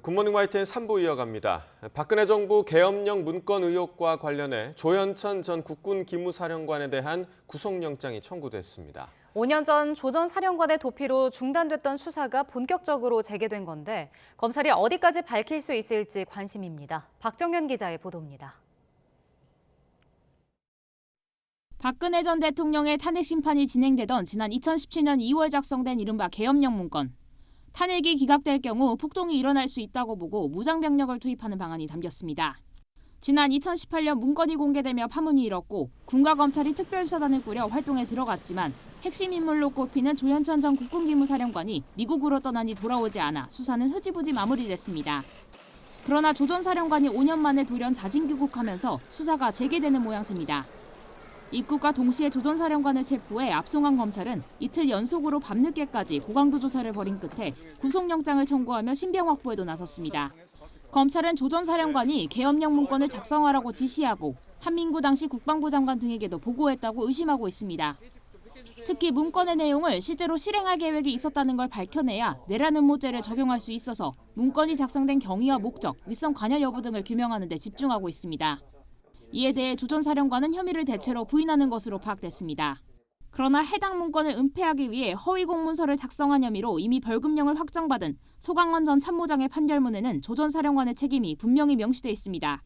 굿모닝 YTN 3부 이어갑니다. 박근혜 정부 계엄령 문건 의혹과 관련해 조현천 전 국군 기무사령관에 대한 구속영장이 청구됐습니다. 5년 전 조 전 사령관의 도피로 중단됐던 수사가 본격적으로 재개된 건데 검찰이 어디까지 밝힐 수 있을지 관심입니다. 박정현 기자의 보도입니다. 박근혜 전 대통령의 탄핵 심판이 진행되던 지난 2017년 2월 작성된 이른바 계엄령 문건. 탄핵이 기각될 경우 폭동이 일어날 수 있다고 보고 무장병력을 투입하는 방안이 담겼습니다. 지난 2018년 문건이 공개되며 파문이 일었고 군과 검찰이 특별수사단을 꾸려 활동에 들어갔지만 핵심 인물로 꼽히는 조현천 전 국군기무사령관이 미국으로 떠나니 돌아오지 않아 수사는 흐지부지 마무리됐습니다. 그러나 조 전 사령관이 5년 만에 돌연 자진 귀국하면서 수사가 재개되는 모양새입니다. 입국과 동시에 조 전 사령관을 체포해 압송한 검찰은 이틀 연속으로 밤늦게까지 고강도 조사를 벌인 끝에 구속영장을 청구하며 신병 확보에도 나섰습니다. 검찰은 조 전 사령관이 계엄령 문건을 작성하라고 지시하고 한민구 당시 국방부 장관 등에게도 보고했다고 의심하고 있습니다. 특히 문건의 내용을 실제로 실행할 계획이 있었다는 걸 밝혀내야 내란 음모죄를 적용할 수 있어서 문건이 작성된 경위와 목적, 윗선 관여 여부 등을 규명하는 데 집중하고 있습니다. 이에 대해 조 전 사령관은 혐의를 대체로 부인하는 것으로 파악됐습니다. 그러나 해당 문건을 은폐하기 위해 허위 공문서를 작성한 혐의로 이미 벌금형을 확정받은 소강원 전 참모장의 판결문에는 조 전 사령관의 책임이 분명히 명시돼 있습니다.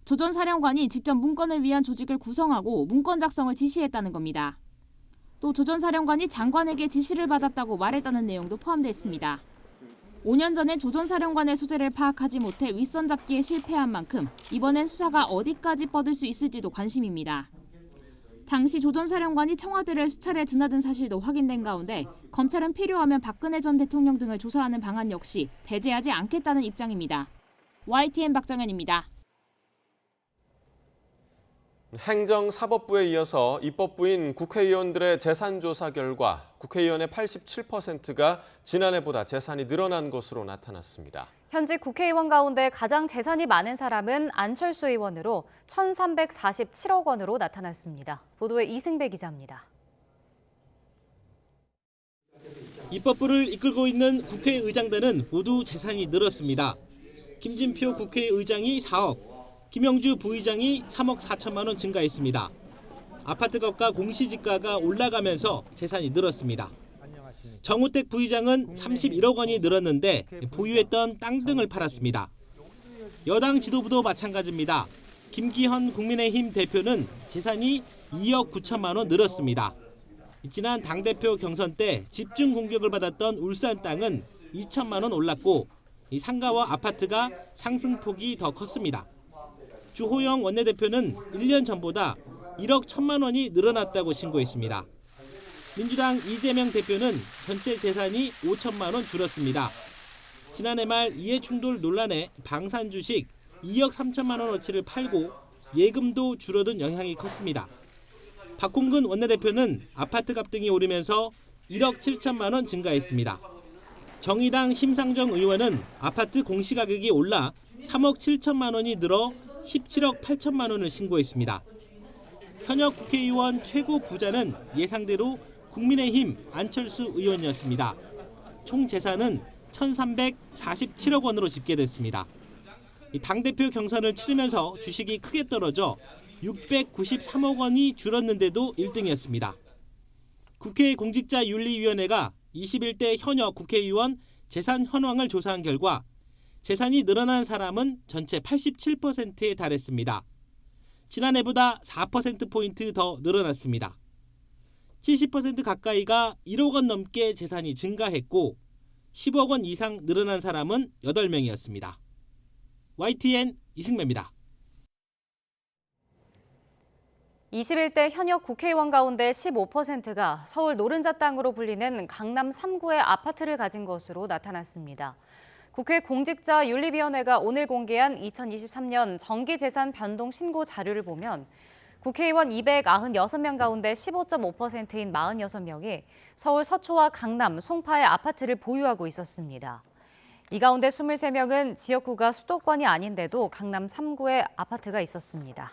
조 전 사령관이 직접 문건을 위한 조직을 구성하고 문건 작성을 지시했다는 겁니다. 또 조 전 사령관이 장관에게 지시를 받았다고 말했다는 내용도 포함되어 있습니다. 5년 전에 조 전 사령관의 소재를 파악하지 못해 윗선 잡기에 실패한 만큼 이번엔 수사가 어디까지 뻗을 수 있을지도 관심입니다. 당시 조 전 사령관이 청와대를 수차례 드나든 사실도 확인된 가운데 검찰은 필요하면 박근혜 전 대통령 등을 조사하는 방안 역시 배제하지 않겠다는 입장입니다. YTN 박정현입니다. 행정사법부에 이어서 입법부인 국회의원들의 재산조사 결과 국회의원의 87%가 지난해보다 재산이 늘어난 것으로 나타났습니다. 현직 국회의원 가운데 가장 재산이 많은 사람은 안철수 의원으로 1,347억 원으로 나타났습니다. 보도에 이승배 기자입니다. 입법부를 이끌고 있는 국회의장단은 모두 재산이 늘었습니다. 김진표 국회의장이 4억, 김영주 부의장이 3억 4천만 원 증가했습니다. 아파트값과 공시지가가 올라가면서 재산이 늘었습니다. 정우택 부의장은 31억 원이 늘었는데 보유했던 땅 등을 팔았습니다. 여당 지도부도 마찬가지입니다. 김기현 국민의힘 대표는 재산이 2억 9천만 원 늘었습니다. 지난 당대표 경선 때 집중 공격을 받았던 울산 땅은 2천만 원 올랐고 상가와 아파트가 상승폭이 더 컸습니다. 주호영 원내대표는 1년 전보다 1억 1천만 원이 늘어났다고 신고했습니다. 민주당 이재명 대표는 전체 재산이 5천만 원 줄었습니다. 지난해 말 이해충돌 논란에 방산 주식 2억 3천만 원어치를 팔고 예금도 줄어든 영향이 컸습니다. 박홍근 원내대표는 아파트값 등이 오르면서 1억 7천만 원 증가했습니다. 정의당 심상정 의원은 아파트 공시가격이 올라 3억 7천만 원이 늘어 17억 8천만 원을 신고했습니다. 현역 국회의원 최고 부자는 예상대로 국민의힘 안철수 의원이었습니다. 총 재산은 1,347억 원으로 집계됐습니다. 당대표 경선을 치르면서 주식이 크게 떨어져 693억 원이 줄었는데도 1등이었습니다. 국회 공직자윤리위원회가 21대 현역 국회의원 재산 현황을 조사한 결과 재산이 늘어난 사람은 전체 87%에 달했습니다. 지난해보다 4%포인트 더 늘어났습니다. 70% 가까이가 1억 원 넘게 재산이 증가했고 10억 원 이상 늘어난 사람은 8명이었습니다. YTN 이승배입니다. 21대 현역 국회의원 가운데 15%가 서울 노른자 땅으로 불리는 강남 3구의 아파트를 가진 것으로 나타났습니다. 국회 공직자윤리위원회가 오늘 공개한 2023년 정기재산 변동 신고 자료를 보면 국회의원 296명 가운데 15.5%인 46명이 서울 서초와 강남, 송파의 아파트를 보유하고 있었습니다. 이 가운데 23명은 지역구가 수도권이 아닌데도 강남 3구에 아파트가 있었습니다.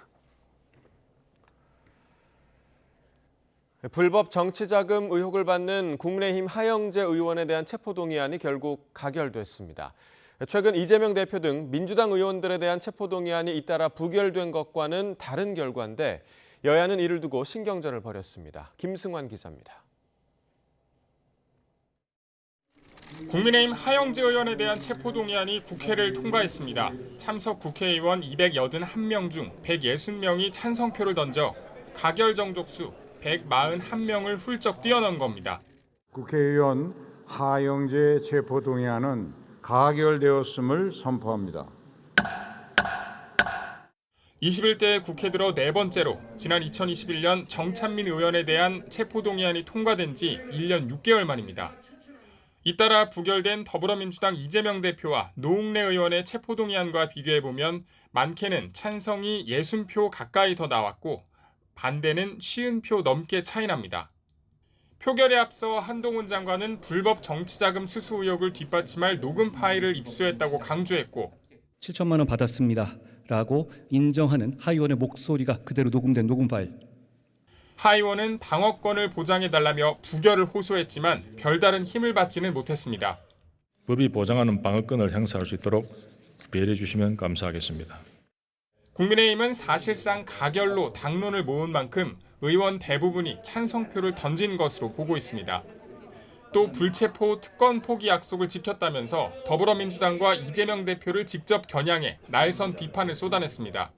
불법 정치자금 의혹을 받는 국민의힘 하영재 의원에 대한 체포동의안이 결국 가결됐습니다. 최근 이재명 대표 등 민주당 의원들에 대한 체포동의안이 잇따라 부결된 것과는 다른 결과인데 여야는 이를 두고 신경전을 벌였습니다. 김승환 기자입니다. 국민의힘 하영재 의원에 대한 체포동의안이 국회를 통과했습니다. 참석 국회의원 281명 중 160명이 찬성표를 던져 가결 정족수 141명을 훌쩍 뛰어넘은 겁니다. 국회의원 하영재 체포동의안은 가결되었음을 선포합니다. 21대 국회 들어 네 번째로 지난 2021년 정찬민 의원에 대한 체포동의안이 통과된 지 1년 6개월 만입니다. 잇따라 부결된 더불어민주당 이재명 대표와 노웅래 의원의 체포동의안과 비교해보면 많게는 찬성이 60표 가까이 더 나왔고 반대는 50표 넘게 차이 납니다. 표결에 앞서 한동훈 장관은 불법 정치자금 수수 의혹을 뒷받침할 녹음 파일을 입수했다고 강조했고 7천만 원 받았습니다라고 인정하는 하 의원의 목소리가 그대로 녹음된 녹음 파일. 하 의원은 방어권을 보장해달라며 부결을 호소했지만 별다른 힘을 받지는 못했습니다. 법이 보장하는 방어권을 행사할 수 있도록 배려해 주시면 감사하겠습니다. 국민의힘은 사실상 가결로 당론을 모은 만큼 의원 대부분이 찬성표를 던진 것으로 보고 있습니다. 또 불체포 특권 포기 약속을 지켰다면서 더불어민주당과 이재명 대표를 직접 겨냥해 날선 비판을 쏟아냈습니다.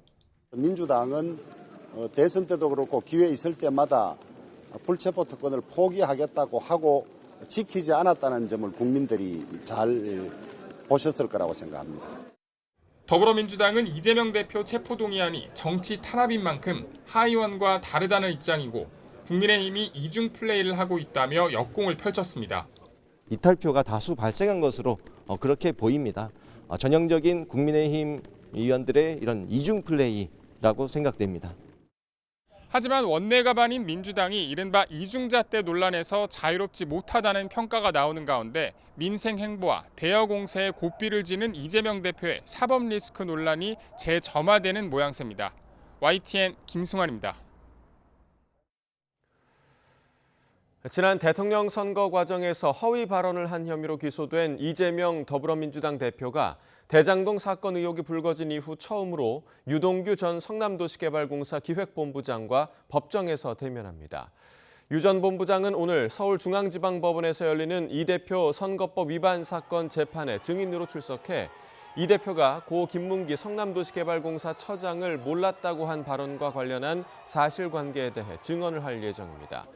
민주당은 대선 때도 그렇고 기회 있을 때마다 불체포 특권을 포기하겠다고 하고 지키지 않았다는 점을 국민들이 잘 보셨을 거라고 생각합니다. 더불어민주당은 이재명 대표 체포동의안이 정치 탄압인 만큼 하 의원과 다르다는 입장이고 국민의힘이 이중 플레이를 하고 있다며 역공을 펼쳤습니다. 이탈표가 다수 발생한 것으로 그렇게 보입니다. 전형적인 국민의힘 의원들의 이런 이중 플레이라고 생각됩니다. 하지만 원내가 반인 민주당이 이른바 이중잣대 논란에서 자유롭지 못하다는 평가가 나오는 가운데 민생 행보와 대여 공세에 고삐를 지는 이재명 대표의 사법 리스크 논란이 재점화되는 모양새입니다. YTN 김승환입니다. 지난 대통령 선거 과정에서 허위 발언을 한 혐의로 기소된 이재명 더불어민주당 대표가 대장동 사건 의혹이 불거진 이후 처음으로 유동규 전 성남도시개발공사 기획본부장과 법정에서 대면합니다. 유 전 본부장은 오늘 서울중앙지방법원에서 열리는 이 대표 선거법 위반 사건 재판에 증인으로 출석해 이 대표가 고 김문기 성남도시개발공사 처장을 몰랐다고 한 발언과 관련한 사실관계에 대해 증언을 할 예정입니다.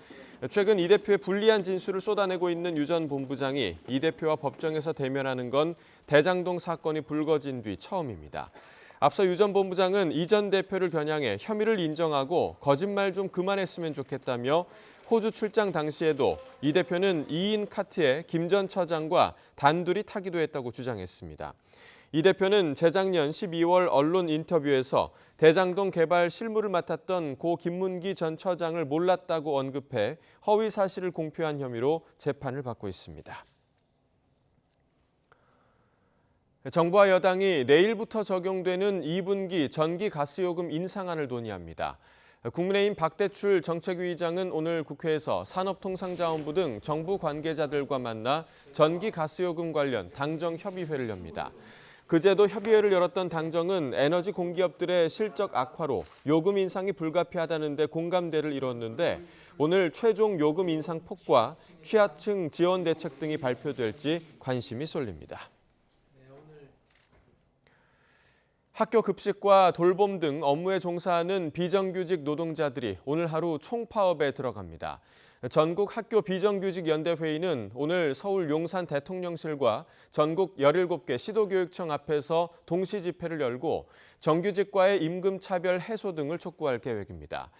최근 이 대표의 불리한 진술을 쏟아내고 있는 유 전 본부장이 이 대표와 법정에서 대면하는 건 대장동 사건이 불거진 뒤 처음입니다. 앞서 유 전 본부장은 이 전 대표를 겨냥해 혐의를 인정하고 거짓말 좀 그만했으면 좋겠다며 호주 출장 당시에도 이 대표는 2인 카트에 김 전 처장과 단둘이 타기도 했다고 주장했습니다. 이 대표는 재작년 12월 언론 인터뷰에서 대장동 개발 실무를 맡았던 고 김문기 전 처장을 몰랐다고 언급해 허위 사실을 공표한 혐의로 재판을 받고 있습니다. 정부와 여당이 내일부터 적용되는 2분기 전기가스요금 인상안을 논의합니다. 국민의힘 박대출 정책위의장은 오늘 국회에서 산업통상자원부 등 정부 관계자들과 만나 전기가스요금 관련 당정협의회를 엽니다. 그제도 협의회를 열었던 당정은 에너지 공기업들의 실적 악화로 요금 인상이 불가피하다는 데 공감대를 이뤘는데 오늘 최종 요금 인상 폭과 취하층 지원 대책 등이 발표될지 관심이 쏠립니다. 학교 급식과 돌봄 등 업무에 종사하는 비정규직 노동자들이 오늘 하루 총파업에 들어갑니다. 전국 학교 비정규직 연대회의는 오늘 서울 용산 대통령실과 전국 17개 시도교육청 앞에서 동시 집회를 열고 정규직과의 임금 차별 해소 등을 촉구할 계획입니다.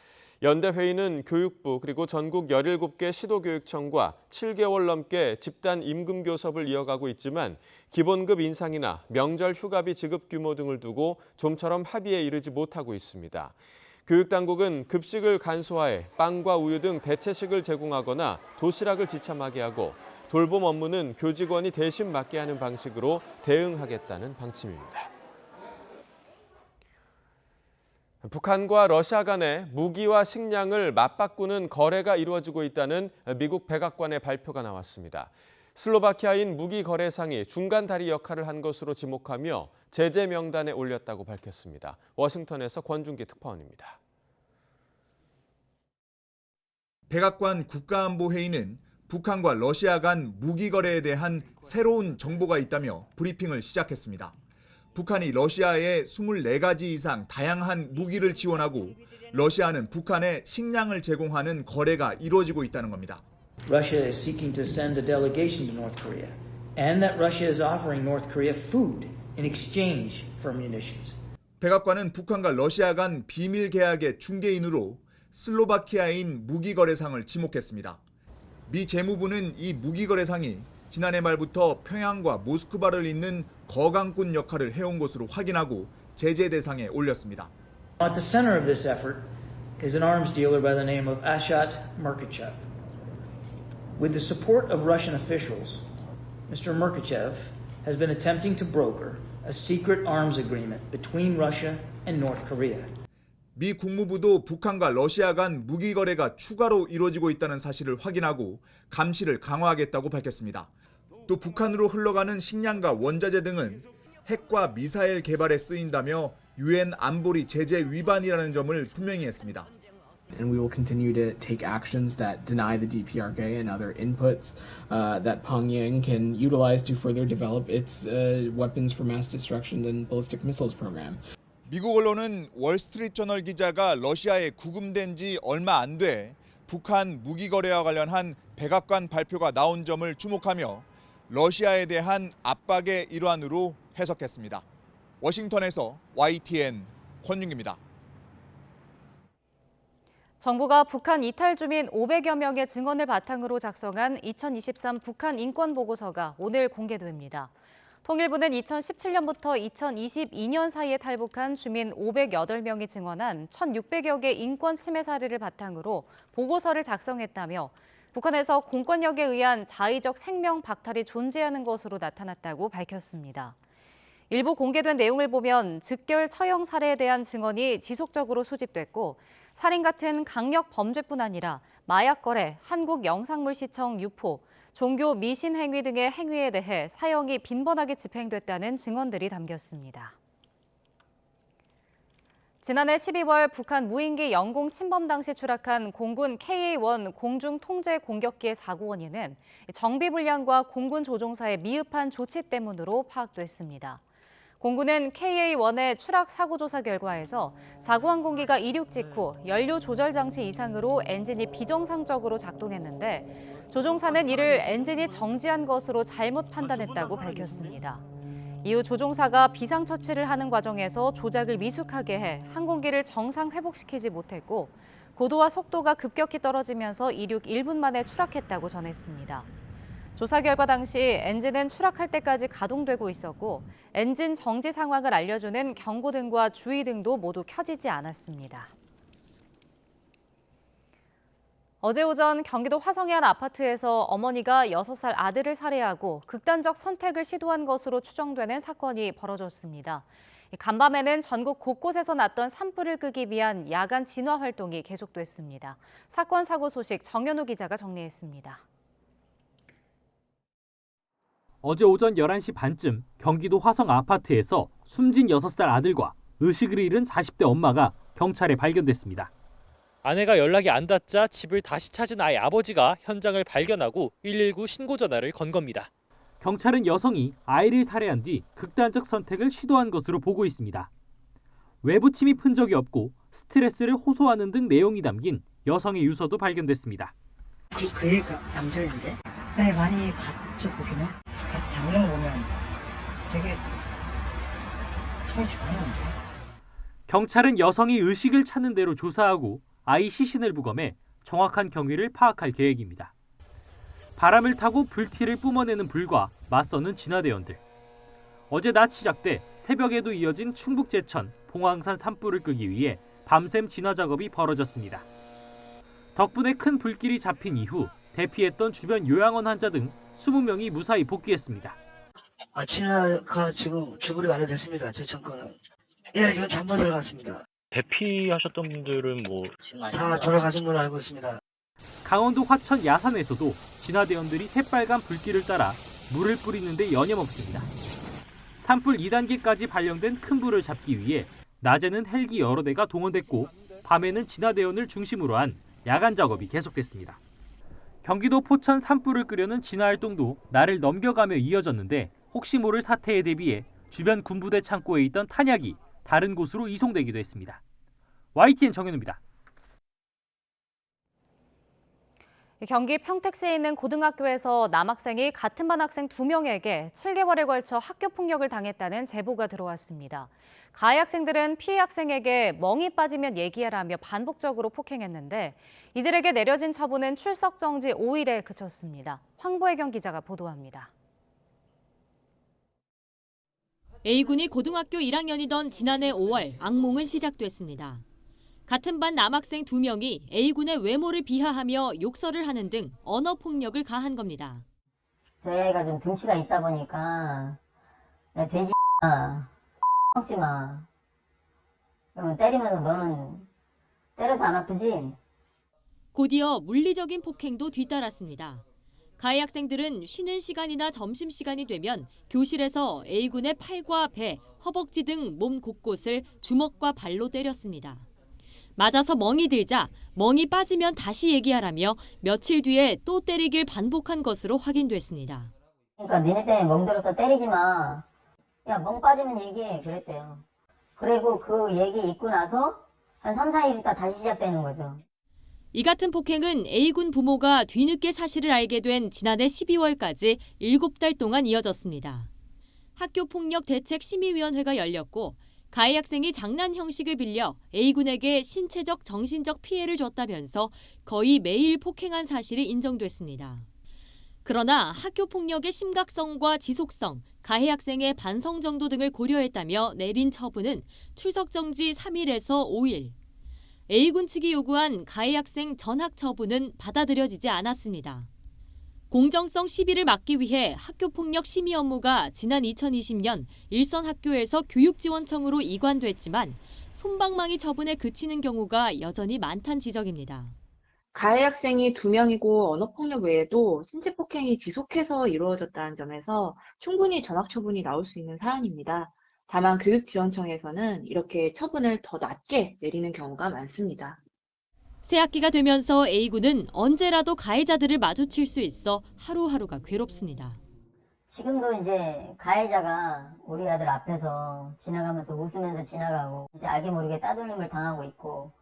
연대회의는 교육부 그리고 전국 17개 시도교육청과 7개월 넘게 집단 임금 교섭을 이어가고 있지만 기본급 인상이나 명절 휴가비 지급 규모 등을 두고 좀처럼 합의에 이르지 못하고 있습니다. 교육당국은 급식을 간소화해 빵과 우유 등 대체식을 제공하거나 도시락을 지참하게 하고 돌봄 업무는 교직원이 대신 맡게 하는 방식으로 대응하겠다는 방침입니다. 북한과 러시아 간에 무기와 식량을 맞바꾸는 거래가 이루어지고 있다는 미국 백악관의 발표가 나왔습니다. 슬로바키아인 무기 거래상이 중간 다리 역할을 한 것으로 지목하며 제재 명단에 올렸다고 밝혔습니다. 워싱턴에서 권준기 특파원입니다. 백악관 국가안보회의는 북한과 러시아 간 무기 거래에 대한 새로운 정보가 있다며 브리핑을 시작했습니다. 북한이 러시아에 24가지 이상 다양한 무기를 지원하고 러시아는 북한에 식량을 제공하는 거래가 이루어지고 있다는 겁니다. Russia is seeking to send a delegation to North Korea, and that Russia is offering North Korea food in exchange for munitions. 백악관은 북한과 러시아 간 비밀 계약의 중개인으로 슬로바키아인 무기 거래상을 지목했습니다. 미 재무부는 이 무기 거래상이 지난해 말부터 평양과 모스크바를 잇는 거강꾼 역할을 해온 것으로 확인하고 제재 대상에 올렸습니다. At the center of this effort is an arms dealer by the name of Ashat Merkachev. With the support of Russian officials, Mr. Merkachev has been attempting to broker a secret arms agreement between Russia and North Korea. 미 국무부도 북한과 러시아 간 무기 거래가 추가로 이루어지고 있다는 사실을 확인하고 감시를 강화하겠다고 밝혔습니다. 또 북한으로 흘러가는 식량과 원자재 등은 핵과 미사일 개발에 쓰인다며 유엔 안보리 제재 위반이라는 점을 분명히 했습니다. And we will continue to take actions that deny the DPRK and other inputs that Pyongyang can utilize to further develop its weapons for mass destruction and ballistic missiles program. 미국 언론은 월스트리트저널 기자가 러시아에 구금된 지 얼마 안 돼 북한 무기 거래와 관련한 백악관 발표가 나온 점을 주목하며 러시아에 대한 압박의 일환으로 해석했습니다. 워싱턴에서 YTN 권윤기입니다. 정부가 북한 이탈 주민 500여 명의 증언을 바탕으로 작성한 2023 북한 인권 보고서가 오늘 공개됩니다. 통일부는 2017년부터 2022년 사이에 탈북한 주민 508명이 증언한 1,600여 개 인권 침해 사례를 바탕으로 보고서를 작성했다며 북한에서 공권력에 의한 자의적 생명 박탈이 존재하는 것으로 나타났다고 밝혔습니다. 일부 공개된 내용을 보면 즉결 처형 사례에 대한 증언이 지속적으로 수집됐고 살인 같은 강력 범죄뿐 아니라 마약 거래, 한국 영상물시청 유포, 종교 미신 행위 등의 행위에 대해 사형이 빈번하게 집행됐다는 증언들이 담겼습니다. 지난해 12월 북한 무인기 영공 침범 당시 추락한 공군 KA-1 공중통제 공격기의 사고 원인은 정비 불량과 공군 조종사의 미흡한 조치 때문으로 파악됐습니다. 공군은 KA-1의 추락 사고 조사 결과에서 사고 항공기가 이륙 직후 연료 조절 장치 이상으로 엔진이 비정상적으로 작동했는데 조종사는 이를 엔진이 정지한 것으로 잘못 판단했다고 밝혔습니다. 이후 조종사가 비상처치를 하는 과정에서 조작을 미숙하게 해 항공기를 정상 회복시키지 못했고 고도와 속도가 급격히 떨어지면서 이륙 1분 만에 추락했다고 전했습니다. 조사 결과 당시 엔진은 추락할 때까지 가동되고 있었고 엔진 정지 상황을 알려주는 경고등과 주의등도 모두 켜지지 않았습니다. 어제 오전 경기도 화성의 한 아파트에서 어머니가 6살 아들을 살해하고 극단적 선택을 시도한 것으로 추정되는 사건이 벌어졌습니다. 간밤에는 전국 곳곳에서 났던 산불을 끄기 위한 야간 진화 활동이 계속됐습니다. 사건 사고 소식 정현우 기자가 정리했습니다. 어제 오전 11시 반쯤 경기도 화성 아파트에서 숨진 6살 아들과 의식을 잃은 40대 엄마가 경찰에 발견됐습니다. 아내가 연락이 안 닿자 집을 다시 찾은 아이 아버지가 현장을 발견하고 119 신고 전화를 건 겁니다. 경찰은 여성이 아이를 살해한 뒤 극단적 선택을 시도한 것으로 보고 있습니다. 외부 침입 흔적이 없고 스트레스를 호소하는 등 내용이 담긴 여성의 유서도 발견됐습니다. 그 애가 남자인데? 네, 많이 봤죠, 보기는. 같이 다니는 거 보면 되게 좋아하는데. 경찰은 여성이 의식을 찾는 대로 조사하고 아이 시신을 부검해 정확한 경위를 파악할 계획입니다. 바람을 타고 불티를 뿜어내는 불과 맞서는 진화대원들. 어제 낮 시작돼 새벽에도 이어진 충북 제천, 봉황산 산불을 끄기 위해 밤샘 진화 작업이 벌어졌습니다. 덕분에 큰 불길이 잡힌 이후 대피했던 주변 요양원 환자 등 20명이 무사히 복귀했습니다. 진화가 지금 주불이 완료됐습니다. 제천 거는. 예, 지금 전부 들어갔습니다. 대피하셨던 분들은 뭐 다 돌아가신 걸로 알고 있습니다. 강원도 화천 야산에서도 진화대원들이 새빨간 불길을 따라 물을 뿌리는 데 여념없습니다. 산불 2단계까지 발령된 큰 불을 잡기 위해 낮에는 헬기 여러 대가 동원됐고 밤에는 진화대원을 중심으로 한 야간 작업이 계속됐습니다. 경기도 포천 산불을 끄려는 진화활동도 날을 넘겨가며 이어졌는데 혹시 모를 사태에 대비해 주변 군부대 창고에 있던 탄약이 다른 곳으로 이송되기도 했습니다. YTN 정현우입니다. 경기 평택시에 있는 고등학교에서 남학생이 같은 반 학생 2명에게 7개월에 걸쳐 학교 폭력을 당했다는 제보가 들어왔습니다. 가해 학생들은 피해 학생에게 멍이 빠지면 얘기하라며 반복적으로 폭행했는데 이들에게 내려진 처분은 출석 정지 5일에 그쳤습니다. 황보혜경 기자가 보도합니다. A군이 고등학교 1학년이던 지난해 5월 악몽은 시작됐습니다. 같은 반 남학생 2명이 A군의 외모를 비하하며 욕설을 하는 등 언어 폭력을 가한 겁니다. 저희 아이가 좀 등치가 있다 보니까 야 돼지 먹지 마. 그러면 때리면서 너는 때려도 안 아프지? 곧이어 물리적인 폭행도 뒤따랐습니다. 가해 학생들은 쉬는 시간이나 점심시간이 되면 교실에서 A군의 팔과 배, 허벅지 등 몸 곳곳을 주먹과 발로 때렸습니다. 맞아서 멍이 들자 멍이 빠지면 다시 얘기하라며 며칠 뒤에 또 때리길 반복한 것으로 확인됐습니다. 그러니까 니네 때문에 멍 들어서 때리지 마. 야, 멍 빠지면 얘기해. 그랬대요. 그리고 그 얘기 있고 나서 한 3, 4일 있다 다시 시작되는 거죠. 이 같은 폭행은 A군 부모가 뒤늦게 사실을 알게 된 지난해 12월까지 7달 동안 이어졌습니다. 학교폭력대책심의위원회가 열렸고 가해 학생이 장난 형식을 빌려 A군에게 신체적, 정신적 피해를 줬다면서 거의 매일 폭행한 사실이 인정됐습니다. 그러나 학교폭력의 심각성과 지속성, 가해 학생의 반성 정도 등을 고려했다며 내린 처분은 출석 정지 3일에서 5일. A군 측이 요구한 가해 학생 전학 처분은 받아들여지지 않았습니다. 공정성 시비를 막기 위해 학교폭력 심의 업무가 지난 2020년 일선 학교에서 교육지원청으로 이관됐지만 솜방망이 처분에 그치는 경우가 여전히 많다는 지적입니다. 가해 학생이 2명이고 언어폭력 외에도 신체폭행이 지속해서 이루어졌다는 점에서 충분히 전학 처분이 나올 수 있는 사안입니다. 다만 교육지원청에서는 이렇게 처분을 더 낮게 내리는 경우가 많습니다. 새학기가 되면서 A군은 언제라도 가해자들을 마주칠 수 있어 하루하루가 괴롭습니다. 지금도 이제 가해자가 우리 아들 앞에서 지나가면서 웃으면서 지나가고 이제 알게 모르게 따돌림을 당하고 있고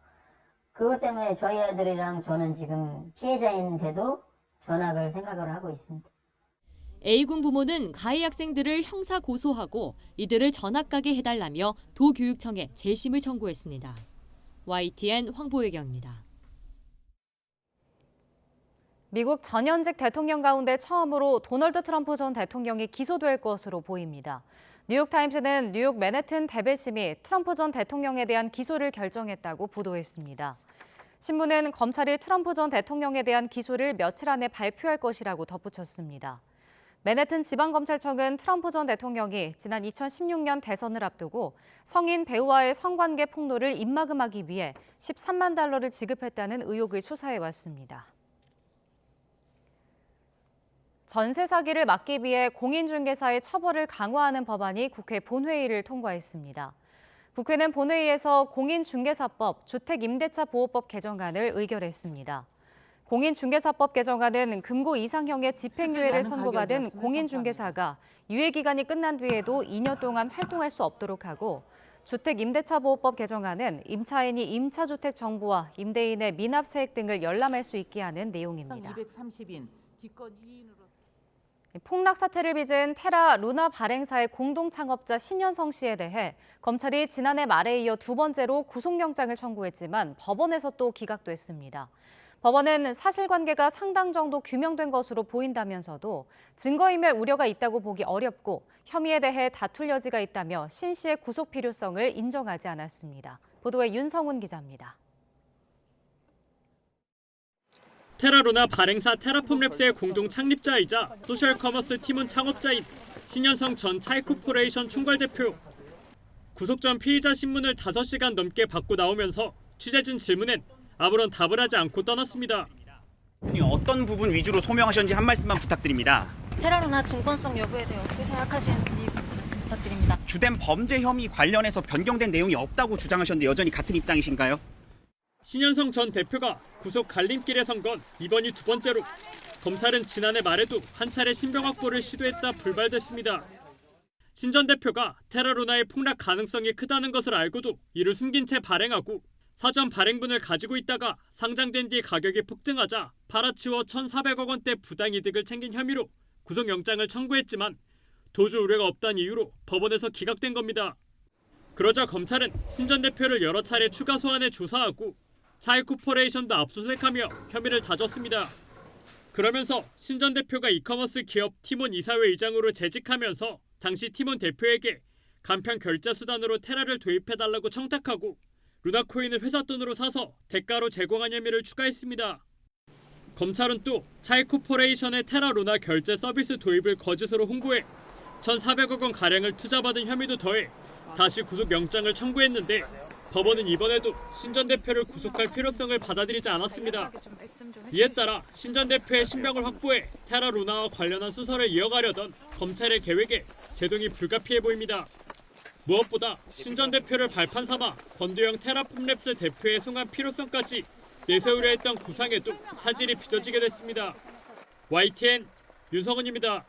그것 때문에 저희 아들이랑 저는 지금 피해자인데도 전학을 생각을 하고 있습니다. A군 부모는 가해 학생들을 형사 고소하고 이들을 전학 가게 해달라며 도교육청에 재심을 청구했습니다. YTN 황보혜경입니다. 미국 전현직 대통령 가운데 처음으로 도널드 트럼프 전 대통령이 기소될 것으로 보입니다. 뉴욕타임스는 뉴욕 맨해튼 대배심이 트럼프 전 대통령에 대한 기소를 결정했다고 보도했습니다. 신문은 검찰이 트럼프 전 대통령에 대한 기소를 며칠 안에 발표할 것이라고 덧붙였습니다. 맨해튼 지방검찰청은 트럼프 전 대통령이 지난 2016년 대선을 앞두고 성인 배우와의 성관계 폭로를 입막음하기 위해 $13만 달러를 지급했다는 의혹을 수사해왔습니다. 전세 사기를 막기 위해 공인중개사의 처벌을 강화하는 법안이 국회 본회의를 통과했습니다. 국회는 본회의에서 공인중개사법, 주택임대차보호법 개정안을 의결했습니다. 공인중개사법 개정안은 금고 이상형의 집행유예를 선고받은 공인중개사가 유예기간이 끝난 뒤에도 2년 동안 활동할 수 없도록 하고 주택임대차보호법 개정안은 임차인이 임차주택 정보와 임대인의 미납세액 등을 열람할 수 있게 하는 내용입니다. 230인 기권 2인으로 폭락 사태를 빚은 테라 루나 발행사의 공동 창업자 신현성 씨에 대해 검찰이 지난해 말에 이어 2번째로 구속영장을 청구했지만 법원에서 또 기각됐습니다. 법원은 사실관계가 상당 정도 규명된 것으로 보인다면서도 증거인멸 우려가 있다고 보기 어렵고 혐의에 대해 다툴 여지가 있다며 신 씨의 구속 필요성을 인정하지 않았습니다. 보도에 윤성훈 기자입니다. 테라루나 발행사 테라폼랩스의 공동 창립자이자 소셜커머스 팀원 창업자인 신현성 전 차이코퍼레이션 총괄대표. 구속 전 피의자 신문을 5시간 넘게 받고 나오면서 취재진 질문엔 아무런 답을 하지 않고 떠났습니다. 어떤 부분 위주로 소명하셨는지 한 말씀만 부탁드립니다. 테라루나 증권성 여부에 대해 어떻게 생각하시는지 말씀 부탁드립니다. 주된 범죄 혐의 관련해서 변경된 내용이 없다고 주장하셨는데 여전히 같은 입장이신가요? 신현성 전 대표가 구속 갈림길에 선 건 이번이 두 번째로 검찰은 지난해 말에도 한 차례 신병 확보를 시도했다 불발됐습니다. 신 전 대표가 테라루나의 폭락 가능성이 크다는 것을 알고도 이를 숨긴 채 발행하고 사전 발행분을 가지고 있다가 상장된 뒤 가격이 폭등하자 팔아치워 1,400억 원대 부당이득을 챙긴 혐의로 구속영장을 청구했지만 도주 우려가 없다는 이유로 법원에서 기각된 겁니다. 그러자 검찰은 신 전 대표를 여러 차례 추가 소환해 조사하고 차이 코퍼레이션도 압수수색하며 혐의를 다졌습니다. 그러면서 신 전 대표가 이커머스 기업 티몬 이사회 의장으로 재직하면서 당시 티몬 대표에게 간편 결제 수단으로 테라를 도입해달라고 청탁하고 루나코인을 회사 돈으로 사서 대가로 제공한 혐의를 추가했습니다. 검찰은 또 차이 코퍼레이션의 테라 루나 결제 서비스 도입을 거짓으로 홍보해 1,400억 원 가량을 투자받은 혐의도 더해 다시 구속영장을 청구했는데 법원은 이번에도 신 전 대표를 구속할 필요성을 받아들이지 않았습니다. 이에 따라 신 전 대표의 신병을 확보해 테라 루나와 관련한 수사를 이어가려던 검찰의 계획에 제동이 불가피해 보입니다. 무엇보다 신 전 대표를 발판 삼아 권도영 테라폼랩스 대표의 송환 필요성까지 내세우려 했던 구상에도 차질이 빚어지게 됐습니다. YTN 윤성은입니다.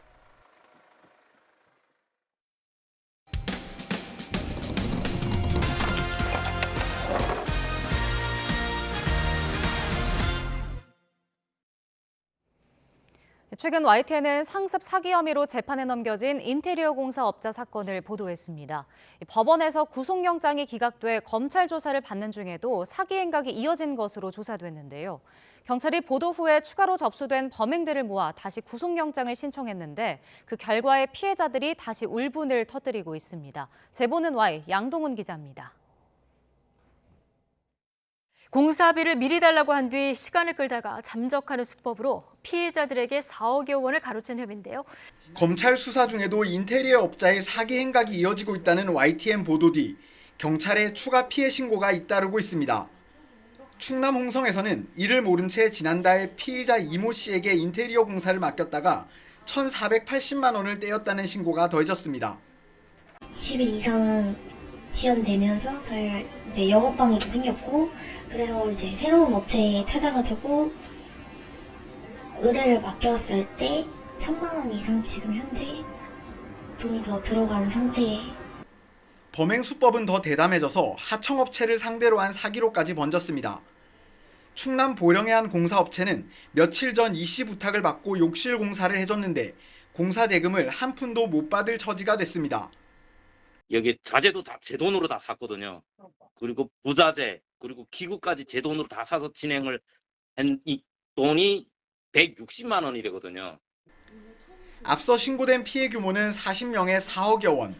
최근 YTN은 상습 사기 혐의로 재판에 넘겨진 인테리어 공사 업자 사건을 보도했습니다. 법원에서 구속영장이 기각돼 검찰 조사를 받는 중에도 사기 행각이 이어진 것으로 조사됐는데요. 경찰이 보도 후에 추가로 접수된 범행들을 모아 다시 구속영장을 신청했는데 그 결과에 피해자들이 다시 울분을 터뜨리고 있습니다. 제보는 Y 양동훈 기자입니다. 공사비를 미리 달라고 한 뒤 시간을 끌다가 잠적하는 수법으로 피해자들에게 4억여 원을 가로챈 혐의인데요. 검찰 수사 중에도 인테리어 업자의 사기 행각이 이어지고 있다는 YTN 보도 뒤 경찰에 추가 피해 신고가 잇따르고 있습니다. 충남 홍성에서는 이를 모른 채 지난달 피의자 이모 씨에게 인테리어 공사를 맡겼다가 1,480만 원을 떼었다는 신고가 더해졌습니다. 20일 이상은 지연되면서 저희가 이제 영업방해도 생겼고, 그래서 이제 새로운 업체에 찾아가지고 의뢰를 맡겼을 때 1,000만 원 이상 지금 현재 돈이 더 들어가는 상태에. 범행 수법은 더 대담해져서 하청업체를 상대로 한 사기로까지 번졌습니다. 충남 보령의 한 공사업체는 며칠 전 이 씨 부탁을 받고 욕실 공사를 해줬는데 공사 대금을 한 푼도 못 받을 처지가 됐습니다. 여기 자재도 다 제 돈으로 다 샀거든요. 그리고 부자재, 그리고 기구까지 제 돈으로 다 사서 진행을 한 이 돈이 160만 원이거든요. 앞서 신고된 피해 규모는 40명에 4억여 원.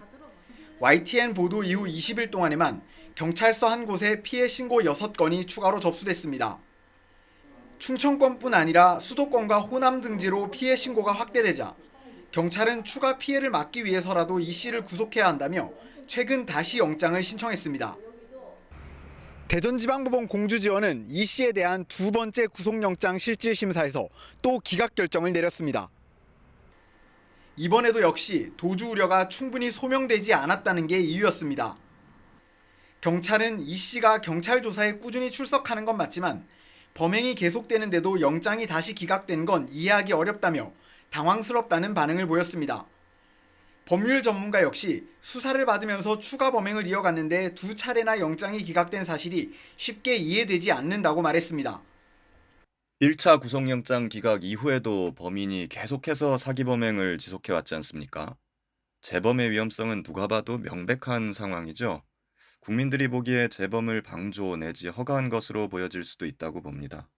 YTN 보도 이후 20일 동안에만 경찰서 한 곳에 피해 신고 6건이 추가로 접수됐습니다. 충청권뿐 아니라 수도권과 호남 등지로 피해 신고가 확대되자 경찰은 추가 피해를 막기 위해서라도 이 씨를 구속해야 한다며 최근 다시 영장을 신청했습니다. 대전지방법원 공주지원은 이 씨에 대한 두 번째 구속영장 실질심사에서 또 기각 결정을 내렸습니다. 이번에도 역시 도주 우려가 충분히 소명되지 않았다는 게 이유였습니다. 경찰은 이 씨가 경찰 조사에 꾸준히 출석하는 건 맞지만 범행이 계속되는데도 영장이 다시 기각된 건 이해하기 어렵다며 당황스럽다는 반응을 보였습니다. 법률 전문가 역시 수사를 받으면서 추가 범행을 이어갔는데 두 차례나 영장이 기각된 사실이 쉽게 이해되지 않는다고 말했습니다. 1차 구속영장 기각 이후에도 범인이 계속해서 사기 범행을 지속해왔지 않습니까? 재범의 위험성은 누가 봐도 명백한 상황이죠. 국민들이 보기에 재범을 방조 내지 허가한 것으로 보여질 수도 있다고 봅니다.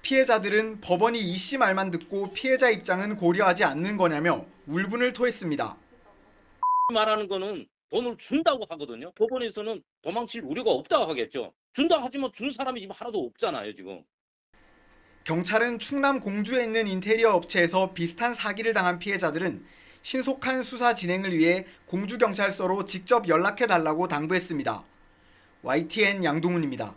피해자들은 법원이 이 씨 말만 듣고 피해자 입장은 고려하지 않는 거냐며 울분을 토했습니다. 말하는 거는 돈을 준다고 하거든요. 법원에서는 도망칠 우려가 없다고 하겠죠. 준다 하지만 준 사람이 지금 하나도 없잖아요, 지금. 경찰은 충남 공주에 있는 인테리어 업체에서 비슷한 사기를 당한 피해자들은 신속한 수사 진행을 위해 공주경찰서로 직접 연락해달라고 당부했습니다. YTN 양동훈입니다.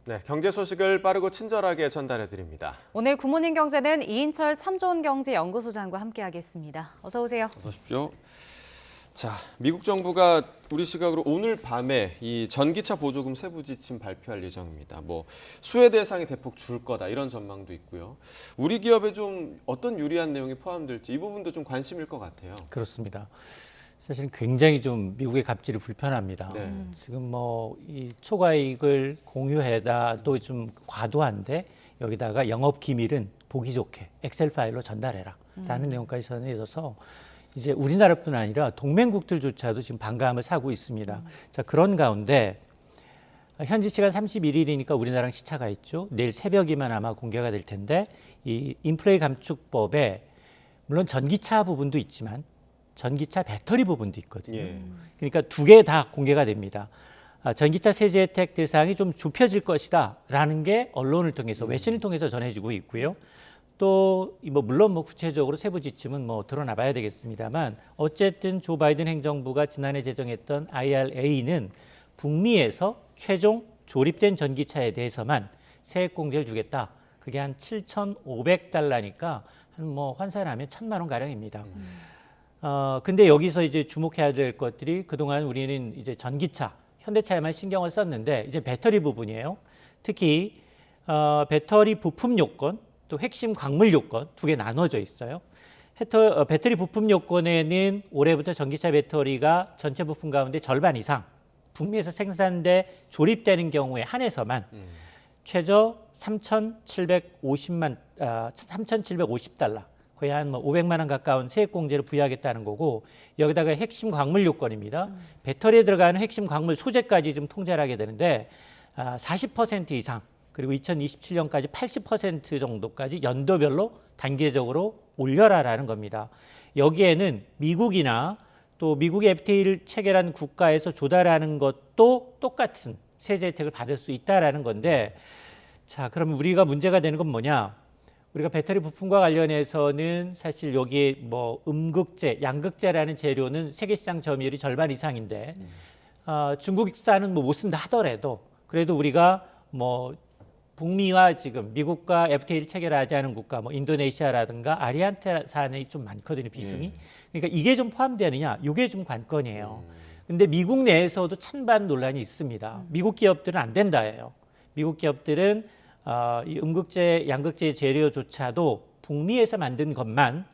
네, 경제 소식을 빠르고 친절하게 전달해 드립니다. 오늘 굿모닝 경제는 이인철 참좋은경제연구소장과 함께하겠습니다. 어서 오세요. 어서 오십시오. 자, 미국 정부가 우리 시각으로 오늘 밤에 이 전기차 보조금 세부 지침 발표할 예정입니다. 뭐 수혜 대상이 대폭 줄 거다 이런 전망도 있고요. 우리 기업에 좀 어떤 유리한 내용이 포함될지 이 부분도 좀 관심일 것 같아요. 그렇습니다. 사실 굉장히 좀 미국의 갑질이 불편합니다. 네. 지금 뭐 이 초과이익을 공유해다도 좀 과도한데 여기다가 영업 기밀은 보기 좋게 엑셀 파일로 전달해라라는 내용까지 전해져서 이제 우리나라뿐 아니라 동맹국들조차도 지금 반감을 사고 있습니다. 자, 그런 가운데 현지 시간 31일이니까 우리나라랑 시차가 있죠. 내일 새벽이면 아마 공개가 될 텐데 이 인플레이 감축법에 물론 전기차 부분도 있지만 전기차 배터리 부분도 있거든요. 예. 그러니까 두 개 다 공개가 됩니다. 전기차 세제 혜택 대상이 좀 좁혀질 것이다라는 게 언론을 통해서 외신을 통해서 전해지고 있고요. 또 뭐 물론 뭐 구체적으로 세부 지침은 뭐 드러나봐야 되겠습니다만 어쨌든 조 바이든 행정부가 지난해 제정했던 IRA는 북미에서 최종 조립된 전기차에 대해서만 세액 공제를 주겠다. 그게 한 7,500달러니까 한 뭐 환산하면 1,000만 원 가량입니다. 근데 여기서 이제 주목해야 될 것들이 그동안 우리는 이제 전기차, 현대차에만 신경을 썼는데 이제 배터리 부분이에요. 특히 배터리 부품 요건, 또 핵심 광물 요건 두 개 나눠져 있어요. 배터리 부품 요건에는 올해부터 전기차 배터리가 전체 부품 가운데 절반 이상 북미에서 생산돼 조립되는 경우에 한해서만 최저 3,750달러, 거의 한 뭐 500만 원 가까운 세액 공제를 부여하겠다는 거고 여기다가 핵심 광물 요건입니다. 배터리에 들어가는 핵심 광물 소재까지 좀 통제를 하게 되는데 40% 이상 그리고 2027년까지 80% 정도까지 연도별로 단계적으로 올려라라는 겁니다. 여기에는 미국이나 또 미국의 FTA를 체결한 국가에서 조달하는 것도 똑같은 세제 혜택을 받을 수 있다라는 건데 자, 그러면 우리가 문제가 되는 건 뭐냐? 우리가 배터리 부품과 관련해서는 사실 여기에 뭐 음극재, 양극재라는 재료는 세계 시장 점유율이 절반 이상인데 중국산은 뭐 못 쓴다 하더라도 그래도 우리가 뭐 북미와 지금 미국과 FTA를 체결하지 않은 국가, 뭐 인도네시아라든가 아리안테산이 좀 많거든요, 비중이. 그러니까 이게 좀 포함되느냐, 이게 좀 관건이에요. 근데 미국 내에서도 찬반 논란이 있습니다. 미국 기업들은 안 된다예요. 미국 기업들은 이 음극재, 양극재 재료조차도 북미에서 만든 것만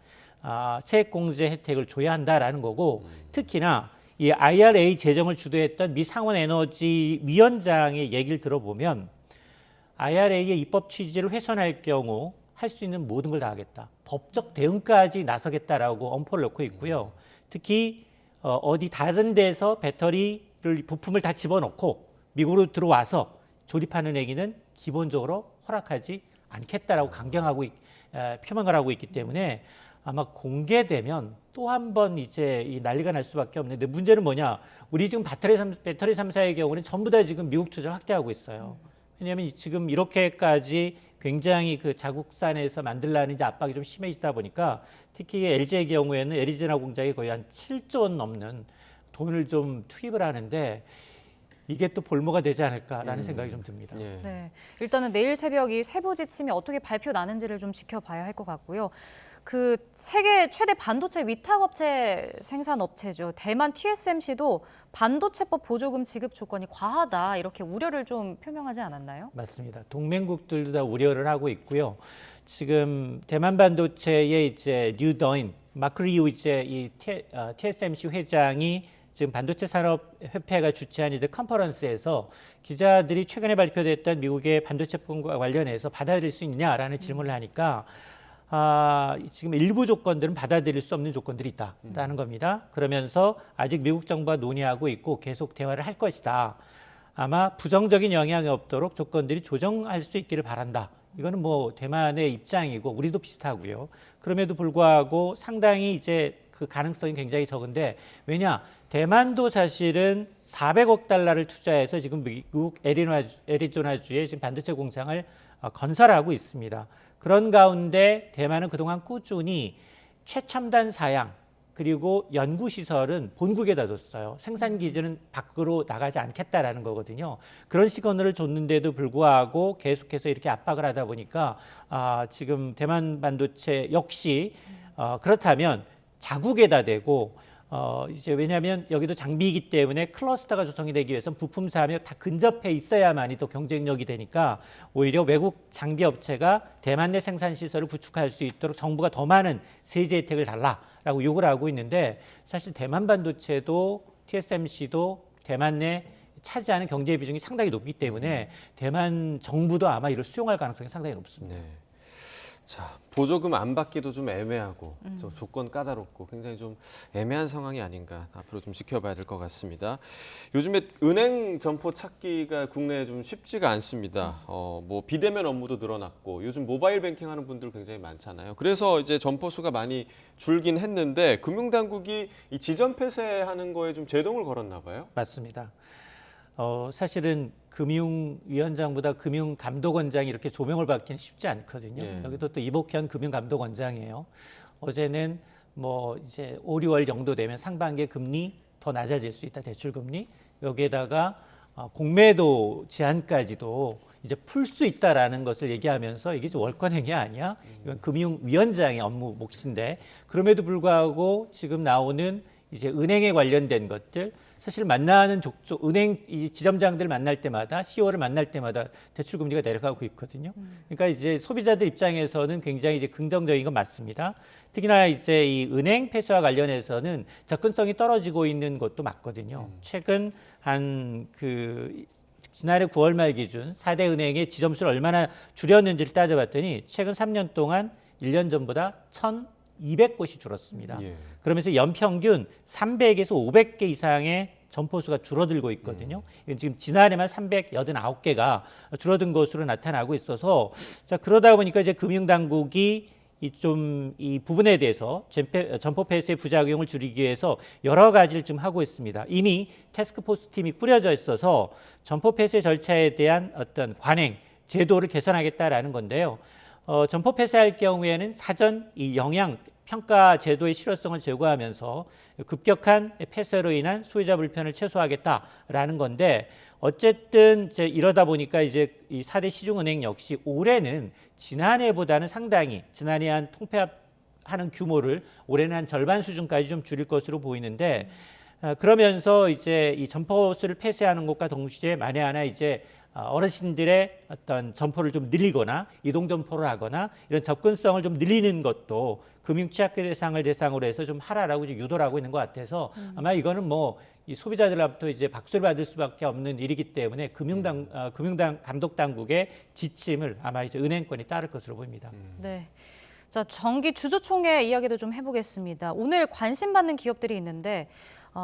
세액 공제 혜택을 줘야 한다라는 거고 특히나 이 IRA 제정을 주도했던 미 상원에너지위원장의 얘기를 들어보면 IRA의 입법 취지를 훼손할 경우 할 수 있는 모든 걸 다 하겠다. 법적 대응까지 나서겠다라고 엄포를 놓고 있고요. 특히 어디 다른 데서 배터리를 부품을 다 집어넣고 미국으로 들어와서 조립하는 행위는 기본적으로 허락하지 않겠다라고 강경하고 표명을 하고 있기 때문에 아마 공개되면 또 한 번 이제 이 난리가 날 수밖에 없는데 문제는 뭐냐? 우리 지금 배터리 3사의 경우는 전부 다 지금 미국 투자를 확대하고 있어요. 왜냐하면 지금 이렇게까지 굉장히 그 자국산에서 만들라는 이제 압박이 좀 심해지다 보니까 특히 LG의 경우에는 애리조나 공장이 거의 한 7조 원 넘는 돈을 좀 투입을 하는데 이게 또 볼모가 되지 않을까라는 생각이 좀 듭니다. 네, 일단은 내일 새벽 이 세부 지침이 어떻게 발표 나는지를 좀 지켜봐야 할 것 같고요. 그 세계 최대 반도체 위탁업체 생산업체죠. 대만 TSMC도 반도체법 보조금 지급 조건이 과하다 이렇게 우려를 좀 표명하지 않았나요? 맞습니다. 동맹국들도 다 우려를 하고 있고요. 지금 대만 반도체의 이제 류더인 마크리우 이제 이 TSMC 회장이 지금 반도체 산업협회가 주최한 이제 컨퍼런스에서 기자들이 최근에 발표됐던 미국의 반도체법과 관련해서 받아들일 수 있냐라는 질문을 하니까 지금 일부 조건들은 받아들일 수 없는 조건들이 있다라는 겁니다. 그러면서 아직 미국 정부가 논의하고 있고 계속 대화를 할 것이다. 아마 부정적인 영향이 없도록 조건들이 조정할 수 있기를 바란다. 이거는 뭐 대만의 입장이고 우리도 비슷하고요. 그럼에도 불구하고 상당히 이제 그 가능성이 굉장히 적은데 왜냐? 대만도 사실은 400억 달러를 투자해서 지금 미국 애리조나주에 지금 반도체 공장을 건설하고 있습니다. 그런 가운데 대만은 그동안 꾸준히 최첨단 사양, 그리고 연구시설은 본국에다 뒀어요. 생산 기지는 밖으로 나가지 않겠다라는 거거든요. 그런 시그널을 줬는데도 불구하고 계속해서 이렇게 압박을 하다 보니까 지금 대만 반도체 역시 그렇다면 자국에다 대고 이제 왜냐하면 여기도 장비이기 때문에 클러스터가 조성이 되기 위해서는 부품 사업이 다 근접해 있어야만이 또 경쟁력이 되니까 오히려 외국 장비 업체가 대만 내 생산 시설을 구축할 수 있도록 정부가 더 많은 세제 혜택을 달라라고 요구를 하고 있는데 사실 대만 반도체도 TSMC도 대만 내 차지하는 경제 비중이 상당히 높기 때문에 대만 정부도 아마 이를 수용할 가능성이 상당히 높습니다. 네. 자, 보조금 안 받기도 좀 애매하고 좀 조건 까다롭고 굉장히 좀 애매한 상황이 아닌가 앞으로 좀 지켜봐야 될 것 같습니다. 요즘에 은행 점포 찾기가 국내에 좀 쉽지가 않습니다. 뭐 비대면 업무도 늘어났고 요즘 모바일 뱅킹 하는 분들 굉장히 많잖아요. 그래서 이제 점포 수가 많이 줄긴 했는데 금융당국이 이 지점 폐쇄하는 거에 좀 제동을 걸었나 봐요. 맞습니다. 사실은 금융위원장보다 금융감독원장이 이렇게 조명을 받기는 쉽지 않거든요. 네. 여기도 또 이복현 금융감독원장이에요. 어제는 뭐 이제 5, 6월 정도 되면 상반기에 금리 더 낮아질 수 있다, 대출금리. 여기에다가 공매도 제한까지도 이제 풀 수 있다라는 것을 얘기하면서 이게 월권행위 아니야? 이건 금융위원장의 업무 몫인데 그럼에도 불구하고 지금 나오는 이제 은행에 관련된 것들 사실 만나는 족족 은행 이 지점장들 만날 때마다 CEO를 만날 때마다 대출 금리가 내려가고 있거든요. 그러니까 이제 소비자들 입장에서는 굉장히 이제 긍정적인 건 맞습니다. 특히나 이제 이 은행 폐쇄와 관련해서는 접근성이 떨어지고 있는 것도 맞거든요. 최근 지난해 9월 말 기준 4대 은행의 지점수를 얼마나 줄였는지를 따져봤더니 최근 3년 동안 1년 전보다 1,200곳이 줄었습니다. 그러면서 연평균 300에서 500개 이상의 점포수가 줄어들고 있거든요. 이건 지금 지난해만 389개가 줄어든 것으로 나타나고 있어서 자 그러다 보니까 이제 금융당국이 이 부분에 대해서 점포 폐쇄의 부작용을 줄이기 위해서 여러 가지를 좀 하고 있습니다. 이미 태스크포스 팀이 꾸려져 있어서 점포 폐쇄 절차에 대한 어떤 관행 제도를 개선하겠다라는 건데요. 점포 폐쇄할 경우에는 사전 이 영향 평가 제도의 실효성을 제고하면서 급격한 폐쇄로 인한 소유자 불편을 최소화하겠다라는 건데 어쨌든 이제 이러다 보니까 이제 이 4대 시중은행 역시 올해는 지난해보다는 상당히 지난해 한 통폐합하는 규모를 올해는 한 절반 수준까지 좀 줄일 것으로 보이는데 그러면서 이제 이 점포수를 폐쇄하는 것과 동시에 만에 하나 이제 어르신들의 어떤 점포를 좀 늘리거나 이동 점포를 하거나 이런 접근성을 좀 늘리는 것도 금융 취약계 대상을 대상으로 해서 좀 하라라고 이제 유도를 하고 있는 것 같아서 아마 이거는 뭐 이 소비자들로부터 이제 박수를 받을 수밖에 없는 일이기 때문에 금융당 감독 당국의 지침을 아마 이제 은행권이 따를 것으로 보입니다. 네. 자, 정기 주주총회 이야기도 좀 해보겠습니다. 오늘 관심받는 기업들이 있는데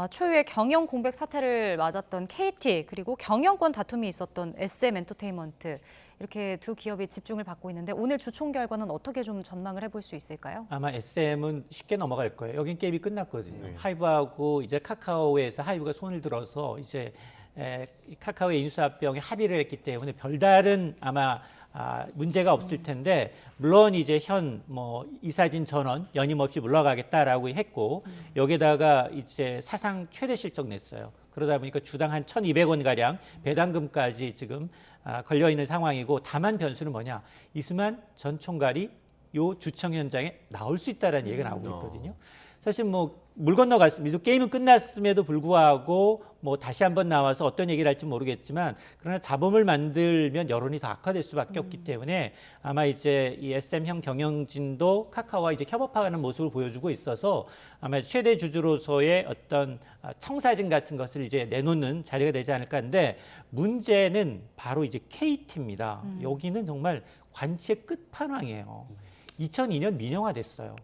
초유의 경영 공백 사태를 맞았던 KT 그리고 경영권 다툼이 있었던 SM엔터테인먼트 이렇게 두 기업이 집중을 받고 있는데 오늘 주총 결과는 어떻게 좀 전망을 해볼 수 있을까요? 아마 SM은 쉽게 넘어갈 거예요. 여긴 게임이 끝났거든요. 하이브하고 이제 카카오에서 하이브가 손을 들어서 이제 카카오의 인수합병에 합의를 했기 때문에 별다른 아마 문제가 없을 텐데 물론 이제 현 이사진 전원 연임 없이 물러가겠다라고 했고 여기다가 이제 사상 최대 실적 냈어요. 그러다 보니까 주당 한 1,200원 가량 배당금까지 지금 걸려 있는 상황이고 다만 변수는 뭐냐? 이수만 전 총괄이 요 주청 현장에 나올 수 있다라는 얘기가 나오고 있거든요. 사실 물 건너갔습니다. 게임은 끝났음에도 불구하고 다시 한번 나와서 어떤 얘기를 할지 모르겠지만 그러나 자범을 만들면 여론이 더 악화될 수밖에 없기 때문에 아마 이제 이 SM형 경영진도 카카오와 이제 협업하는 모습을 보여주고 있어서 아마 최대 주주로서의 어떤 청사진 같은 것을 이제 내놓는 자리가 되지 않을까 하는데 문제는 바로 이제 KT입니다. 여기는 정말 관치의 끝판왕이에요. 2002년 민영화됐어요.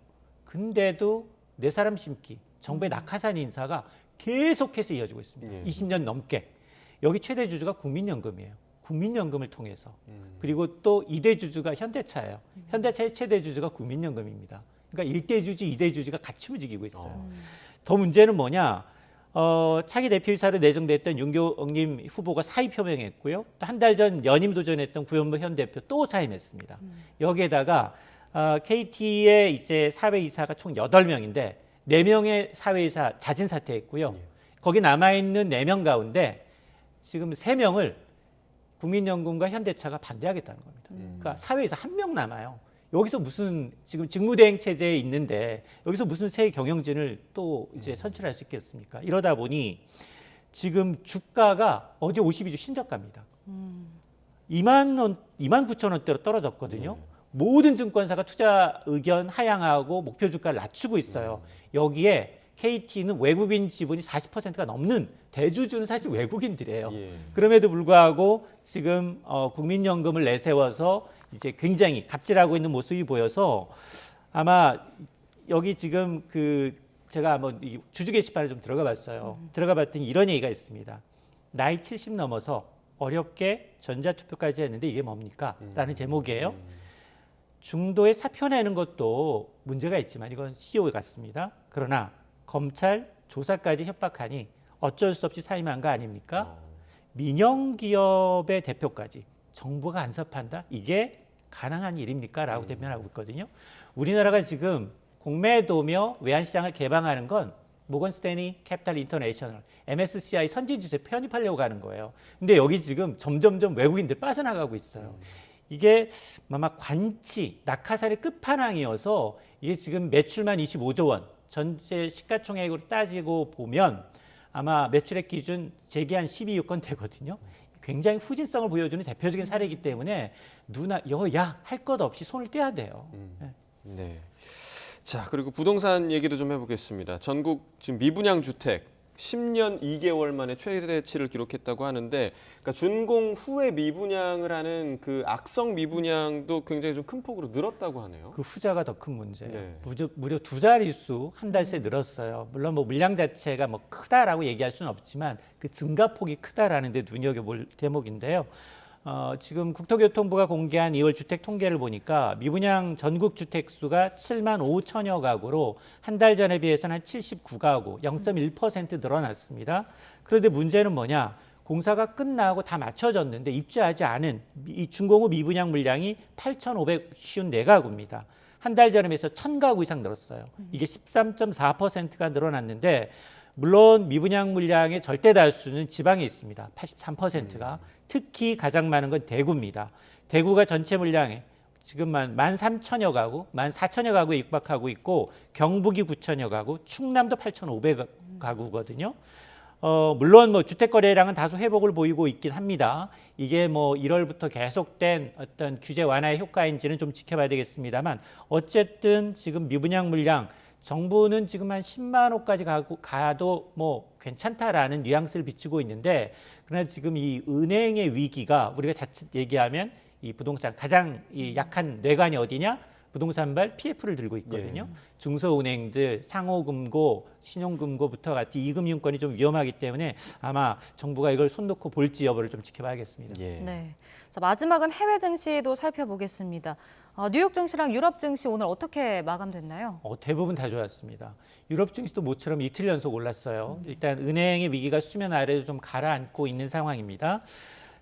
근데도 네 사람 심기, 정부의 낙하산 인사가 계속해서 이어지고 있습니다. 20년 넘게. 여기 최대 주주가 국민연금이에요. 국민연금을 통해서. 그리고 또 2대 주주가 현대차예요. 현대차의 최대 주주가 국민연금입니다. 그러니까 1대 주주, 2대 주주가 같이 움직이고 있어요. 더 문제는 뭐냐. 차기 대표이사로 내정됐던 윤교님 후보가 사의 표명했고요. 또 한 달 전 연임 도전했던 구현모 현 대표 또 사임했습니다. 여기에다가 KT의 이제 사회 이사가 총 8명인데 4명의 사회이사 자진 사퇴했고요. 거기 남아있는 4명 가운데 지금 3명을 국민연금과 현대차가 반대하겠다는 겁니다. 그러니까 사회에서 1명 남아요. 여기서 무슨 지금 직무대행 체제에 있는데 여기서 무슨 새 경영진을 또 이제 선출할 수 있겠습니까? 이러다 보니 지금 주가가 어제 52주 신저가입니다. 2만 9천 원대로 떨어졌거든요. 모든 증권사가 투자 의견 하향하고 목표 주가를 낮추고 있어요. 여기에 KT는 외국인 지분이 40%가 넘는 대주주는 사실 외국인들이에요. 그럼에도 불구하고 지금 국민연금을 내세워서 이제 굉장히 갑질하고 있는 모습이 보여서 아마 여기 지금 제가 한번 주주 게시판에 좀 들어가 봤어요. 들어가 봤더니 이런 얘기가 있습니다. 나이 70 넘어서 어렵게 전자투표까지 했는데 이게 뭡니까? 라는 제목이에요. 중도에 사표 내는 것도 문제가 있지만 이건 CEO 같습니다. 그러나 검찰 조사까지 협박하니 어쩔 수 없이 사임한 거 아닙니까? 민영기업의 대표까지 정부가 간섭한다? 이게 가능한 일입니까? 라고 대변하고 있거든요. 우리나라가 지금 공매도며 외환시장을 개방하는 건 모건스탠리 캐피탈 인터내셔널, MSCI 선진지수에 편입하려고 하는 거예요. 근데 여기 지금 점점점 외국인들 빠져나가고 있어요. 이게 아마 관치, 낙하산의 끝판왕이어서 이게 지금 매출만 25조 원, 전체 시가총액으로 따지고 보면 아마 매출액 기준 재계한 12유권 되거든요. 굉장히 후진성을 보여주는 대표적인 사례이기 때문에 누나 여야 할 것 없이 손을 떼야 돼요. 네. 자, 그리고 부동산 얘기도 좀 해보겠습니다. 전국 지금 미분양 주택 10년 2개월 만에 최대치를 기록했다고 하는데, 그러니까 준공 후에 미분양을 하는 그 악성 미분양도 굉장히 좀 큰 폭으로 늘었다고 하네요. 그 후자가 더 큰 문제예요. 네. 무려 2자릿수 한 달 새 늘었어요. 물론 뭐 물량 자체가 뭐 크다라고 얘기할 수는 없지만 그 증가폭이 크다라는 데 눈여겨볼 대목인데요. 지금 국토교통부가 공개한 2월 주택 통계를 보니까 미분양 전국 주택 수가 7만 5천여 가구로 한 달 전에 비해서는 한 79가구, 0.1% 늘어났습니다. 그런데 문제는 뭐냐? 공사가 끝나고 다 맞춰졌는데 입주하지 않은 이 준공 후 미분양 물량이 8,554가구입니다. 한 달 전에 비해서 1,000가구 이상 늘었어요. 이게 13.4%가 늘어났는데 물론 미분양 물량의 절대 다수는 지방에 있습니다. 83%가. 특히 가장 많은 건 대구입니다. 대구가 전체 물량의 지금만 13,000여 가구, 14,000여 가구에 육박하고 있고 경북이 9,000여 가구, 충남도 8,500가구거든요. 물론 뭐 주택 거래량은 다소 회복을 보이고 있긴 합니다. 이게 뭐 1월부터 계속된 어떤 규제 완화의 효과인지는 좀 지켜봐야 되겠습니다만 어쨌든 지금 미분양 물량 정부는 지금 한 10만 호까지 가도 뭐 괜찮다라는 뉘앙스를 비추고 있는데, 그러나 지금 이 은행의 위기가 우리가 자칫 얘기하면 이 부동산 가장 이 약한 뇌관이 어디냐? 부동산발 PF를 들고 있거든요. 중소은행들, 상호금고, 신용금고부터 같은 이금융권이 좀 위험하기 때문에 아마 정부가 이걸 손 놓고 볼지 여부를 좀 지켜봐야겠습니다. 네. 자, 마지막은 해외 증시도 살펴보겠습니다. 뉴욕 증시랑 유럽 증시 오늘 어떻게 마감됐나요? 대부분 다 좋았습니다. 유럽 증시도 모처럼 이틀 연속 올랐어요. 일단 은행의 위기가 수면 아래로 좀 가라앉고 있는 상황입니다.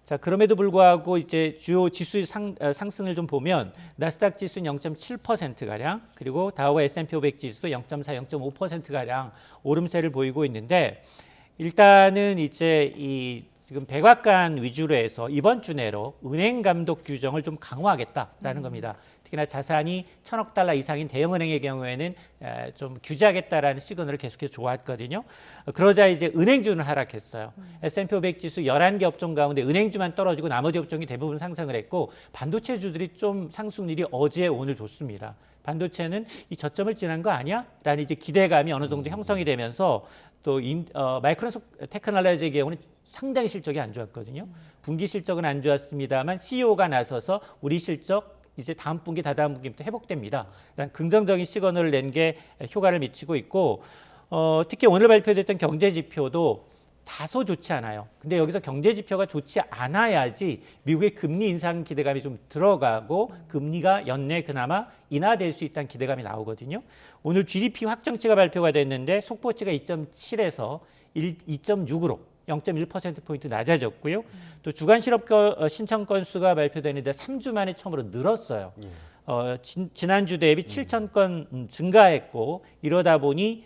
자, 그럼에도 불구하고 이제 주요 지수의 상승을 좀 보면 나스닥 지수는 0.7%가량, 그리고 다우와 S&P 500 지수도 0.4, 0.5%가량 오름세를 보이고 있는데, 일단은 이제 이 지금 백악관 위주로 해서 이번 주 내로 은행 감독 규정을 좀 강화하겠다라는 겁니다. 특히나 자산이 1,000억 달러 이상인 대형은행의 경우에는 좀 규제하겠다라는 시그널을 계속해서 좋았거든요. 그러자 이제 은행주는 하락했어요. S&P 500 지수 11개 업종 가운데 은행주만 떨어지고 나머지 업종이 대부분 상승을 했고, 반도체주들이 좀 상승률이 어제 오늘 좋습니다. 반도체는 이 저점을 지난 거 아니야? 라는 이제 기대감이 어느 정도 형성이 되면서 또 마이크론 테크놀로지의 경우는 상당히 실적이 안 좋았거든요. 분기 실적은 안 좋았습니다만 CEO가 나서서 우리 실적 이제 다음 분기, 다다음 분기부터 회복됩니다. 긍정적인 시그널을 낸 게 효과를 미치고 있고, 특히 오늘 발표됐던 경제 지표도 다소 좋지 않아요. 근데 여기서 경제 지표가 좋지 않아야지 미국의 금리 인상 기대감이 좀 들어가고 금리가 연내 그나마 인하될 수 있다는 기대감이 나오거든요. 오늘 GDP 확정치가 발표가 됐는데 속보치가 2.7에서 2.6으로 0.1%포인트 낮아졌고요. 또 주간 실업 신청 건수가 발표되는데 3주 만에 처음으로 늘었어요. 지난주 대비 7,000건 증가했고, 이러다 보니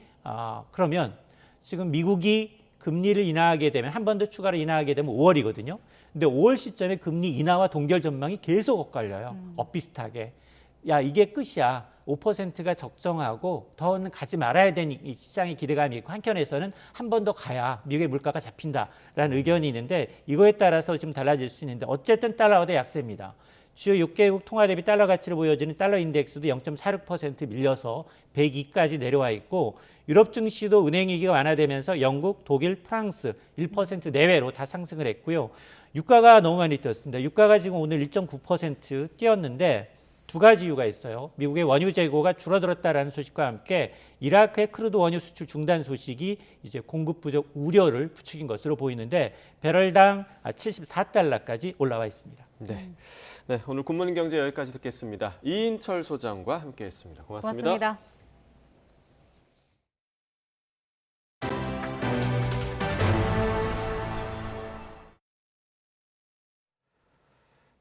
그러면 지금 미국이 금리를 인하하게 되면 한 번 더 추가로 인하하게 되면 5월이거든요. 근데 5월 시점에 금리 인하와 동결 전망이 계속 엇갈려요. 엇비슷하게. 야, 이게 끝이야. 5%가 적정하고 더는 가지 말아야 되는 이 시장의 기대감이 있고, 한편에서는 한 번 더 가야 미국의 물가가 잡힌다라는 의견이 있는데, 이거에 따라서 좀 달라질 수 있는데, 어쨌든 달러가 더 약세입니다. 주요 6개국 통화 대비 달러 가치로 보여지는 달러 인덱스도 0.46% 밀려서 102까지 내려와 있고, 유럽 증시도 은행 위기가 완화되면서 영국, 독일, 프랑스 1% 내외로 다 상승을 했고요. 유가가 너무 많이 뛰었습니다. 유가가 지금 오늘 1.9% 뛰었는데 두 가지 이유가 있어요. 미국의 원유 재고가 줄어들었다라는 소식과 함께 이라크의 크루드 원유 수출 중단 소식이 이제 공급 부족 우려를 부추긴 것으로 보이는데, 배럴당 74달러까지 올라와 있습니다. 네, 오늘 굿모닝 경제 여기까지 듣겠습니다. 이인철 소장과 함께했습니다. 고맙습니다.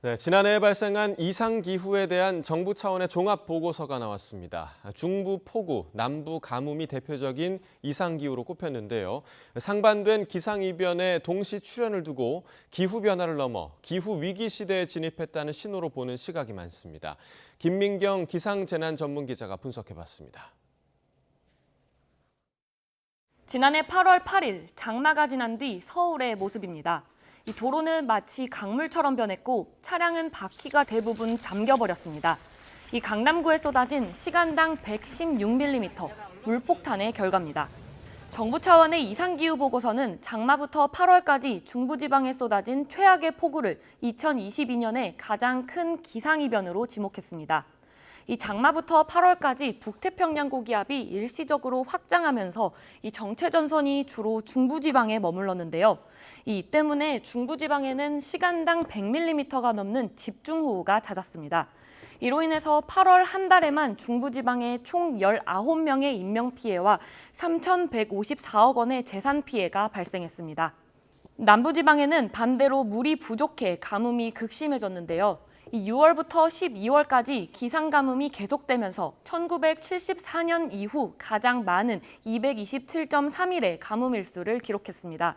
네, 지난해 발생한 이상기후에 대한 정부 차원의 종합보고서가 나왔습니다. 중부 폭우, 남부 가뭄이 대표적인 이상기후로 꼽혔는데요. 상반된 기상이변의 동시 출현을 두고 기후변화를 넘어 기후위기 시대에 진입했다는 신호로 보는 시각이 많습니다. 김민경 기상재난전문기자가 분석해봤습니다. 지난해 8월 8일 장마가 지난 뒤 서울의 모습입니다. 이 도로는 마치 강물처럼 변했고 차량은 바퀴가 대부분 잠겨버렸습니다. 이 강남구에 쏟아진 시간당 116mm 물폭탄의 결과입니다. 정부 차원의 이상기후 보고서는 장마부터 8월까지 중부지방에 쏟아진 최악의 폭우를 2022년에 가장 큰 기상이변으로 지목했습니다. 이 장마부터 8월까지 북태평양 고기압이 일시적으로 확장하면서 이 정체전선이 주로 중부지방에 머물렀는데요. 이 때문에 중부지방에는 시간당 100mm가 넘는 집중호우가 잦았습니다. 이로 인해서 8월 한 달에만 중부지방에 총 19명의 인명피해와 3,154억 원의 재산 피해가 발생했습니다. 남부지방에는 반대로 물이 부족해 가뭄이 극심해졌는데요. 6월부터 12월까지 기상가뭄이 계속되면서 1974년 이후 가장 많은 227.3일의 가뭄 일수를 기록했습니다.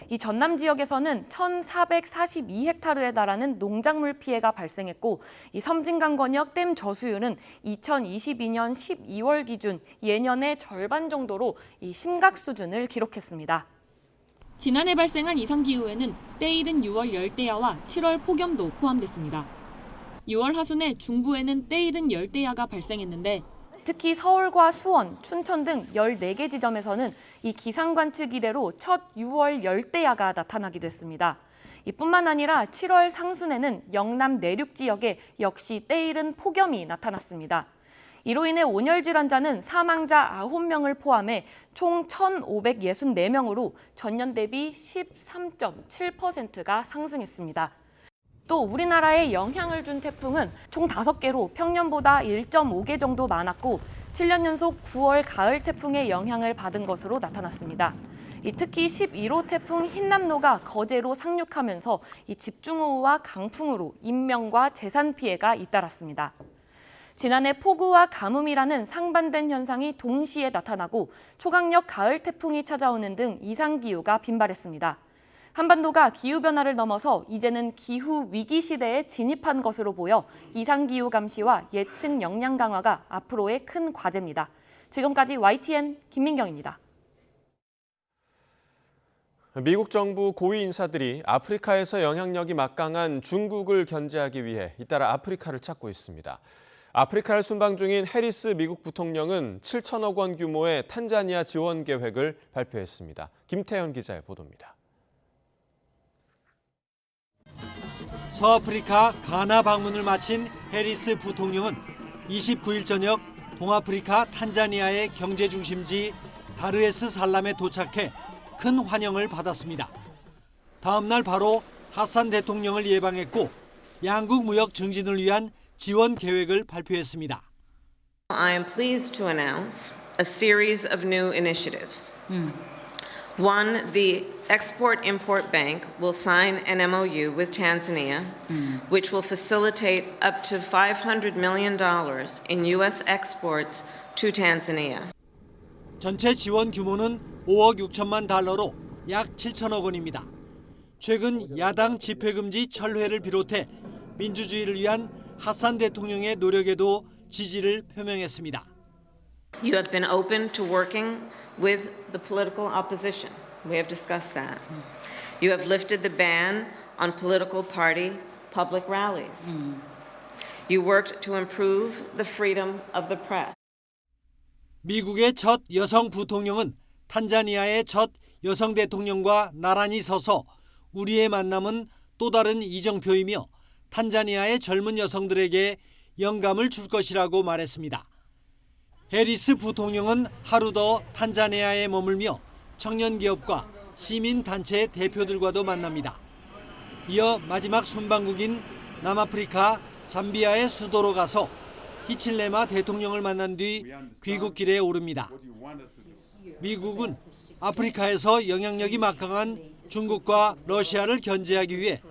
이 전남 지역에서는 1,442헥타르에 달하는 농작물 피해가 발생했고, 이 섬진강권역 댐 저수율은 2022년 12월 기준 예년의 절반 정도로 이 심각 수준을 기록했습니다. 지난해 발생한 이상기후에는 때이른 6월 열대야와 7월 폭염도 포함됐습니다. 6월 하순에 중부에는 때이른 열대야가 발생했는데, 특히 서울과 수원, 춘천 등 14개 지점에서는 이 기상관측 이래로 첫 6월 열대야가 나타나기도 했습니다. 이뿐만 아니라 7월 상순에는 영남 내륙 지역에 역시 때이른 폭염이 나타났습니다. 이로 인해 온열 질환자는 사망자 9명을 포함해 총 1,564명으로 전년 대비 13.7%가 상승했습니다. 또 우리나라에 영향을 준 태풍은 총 5개로 평년보다 1.5개 정도 많았고 7년 연속 9월 가을 태풍의 영향을 받은 것으로 나타났습니다. 특히 11호 태풍 흰남노가 거제로 상륙하면서 이 집중호우와 강풍으로 인명과 재산 피해가 잇따랐습니다. 지난해 폭우와 가뭄이라는 상반된 현상이 동시에 나타나고 초강력 가을 태풍이 찾아오는 등 이상기후가 빈발했습니다. 한반도가 기후변화를 넘어서 이제는 기후위기 시대에 진입한 것으로 보여 이상기후 감시와 예측 역량 강화가 앞으로의 큰 과제입니다. 지금까지 YTN 김민경입니다. 미국 정부 고위 인사들이 아프리카에서 영향력이 막강한 중국을 견제하기 위해 잇따라 아프리카를 찾고 있습니다. 아프리카를 순방 중인 해리스 미국 부통령은 7천억 원 규모의 탄자니아 지원 계획을 발표했습니다. 김태현 기자의 보도입니다. 서아프리카 가나 방문을 마친 해리스 부통령은 29일 저녁 동아프리카 탄자니아의 경제 중심지 다르에스 살람에 도착해 큰 환영을 받았습니다. 다음 날 바로 하산 대통령을 예방했고 양국 무역 증진을 위한 지원 계획을 발표했습니다. I am pleased to announce a series of new initiatives. One, the Export-Import Bank will sign an MOU with Tanzania, which will facilitate up to $500 million in U.S. exports to Tanzania. 전체 지원 규모는 5억 6천만 달러로 약 7천억 원입니다. 최근 야당 집회금지 철회를 비롯해 민주주의를 위한 하산 대통령의 노력에도 지지를 표명했습니다. You have been open to working with the political opposition. We have discussed that. You have lifted the ban on political party public rallies. You worked to improve the freedom of the press. 미국의 첫 여성 부통령은 탄자니아의 첫 여성 대통령과 나란히 서서 우리의 만남은 또 다른 이정표이며 탄자니아의 젊은 여성들에게 영감을 줄 것이라고 말했습니다. 해리스 부통령은 하루 더 탄자니아에 머물며 청년 기업과 시민단체 대표들과도 만납니다. 이어 마지막 순방국인 남아프리카 잠비아의 수도로 가서 히칠레마 대통령을 만난 뒤 귀국길에 오릅니다. 미국은 아프리카에서 영향력이 막강한 중국과 러시아를 견제하기 위해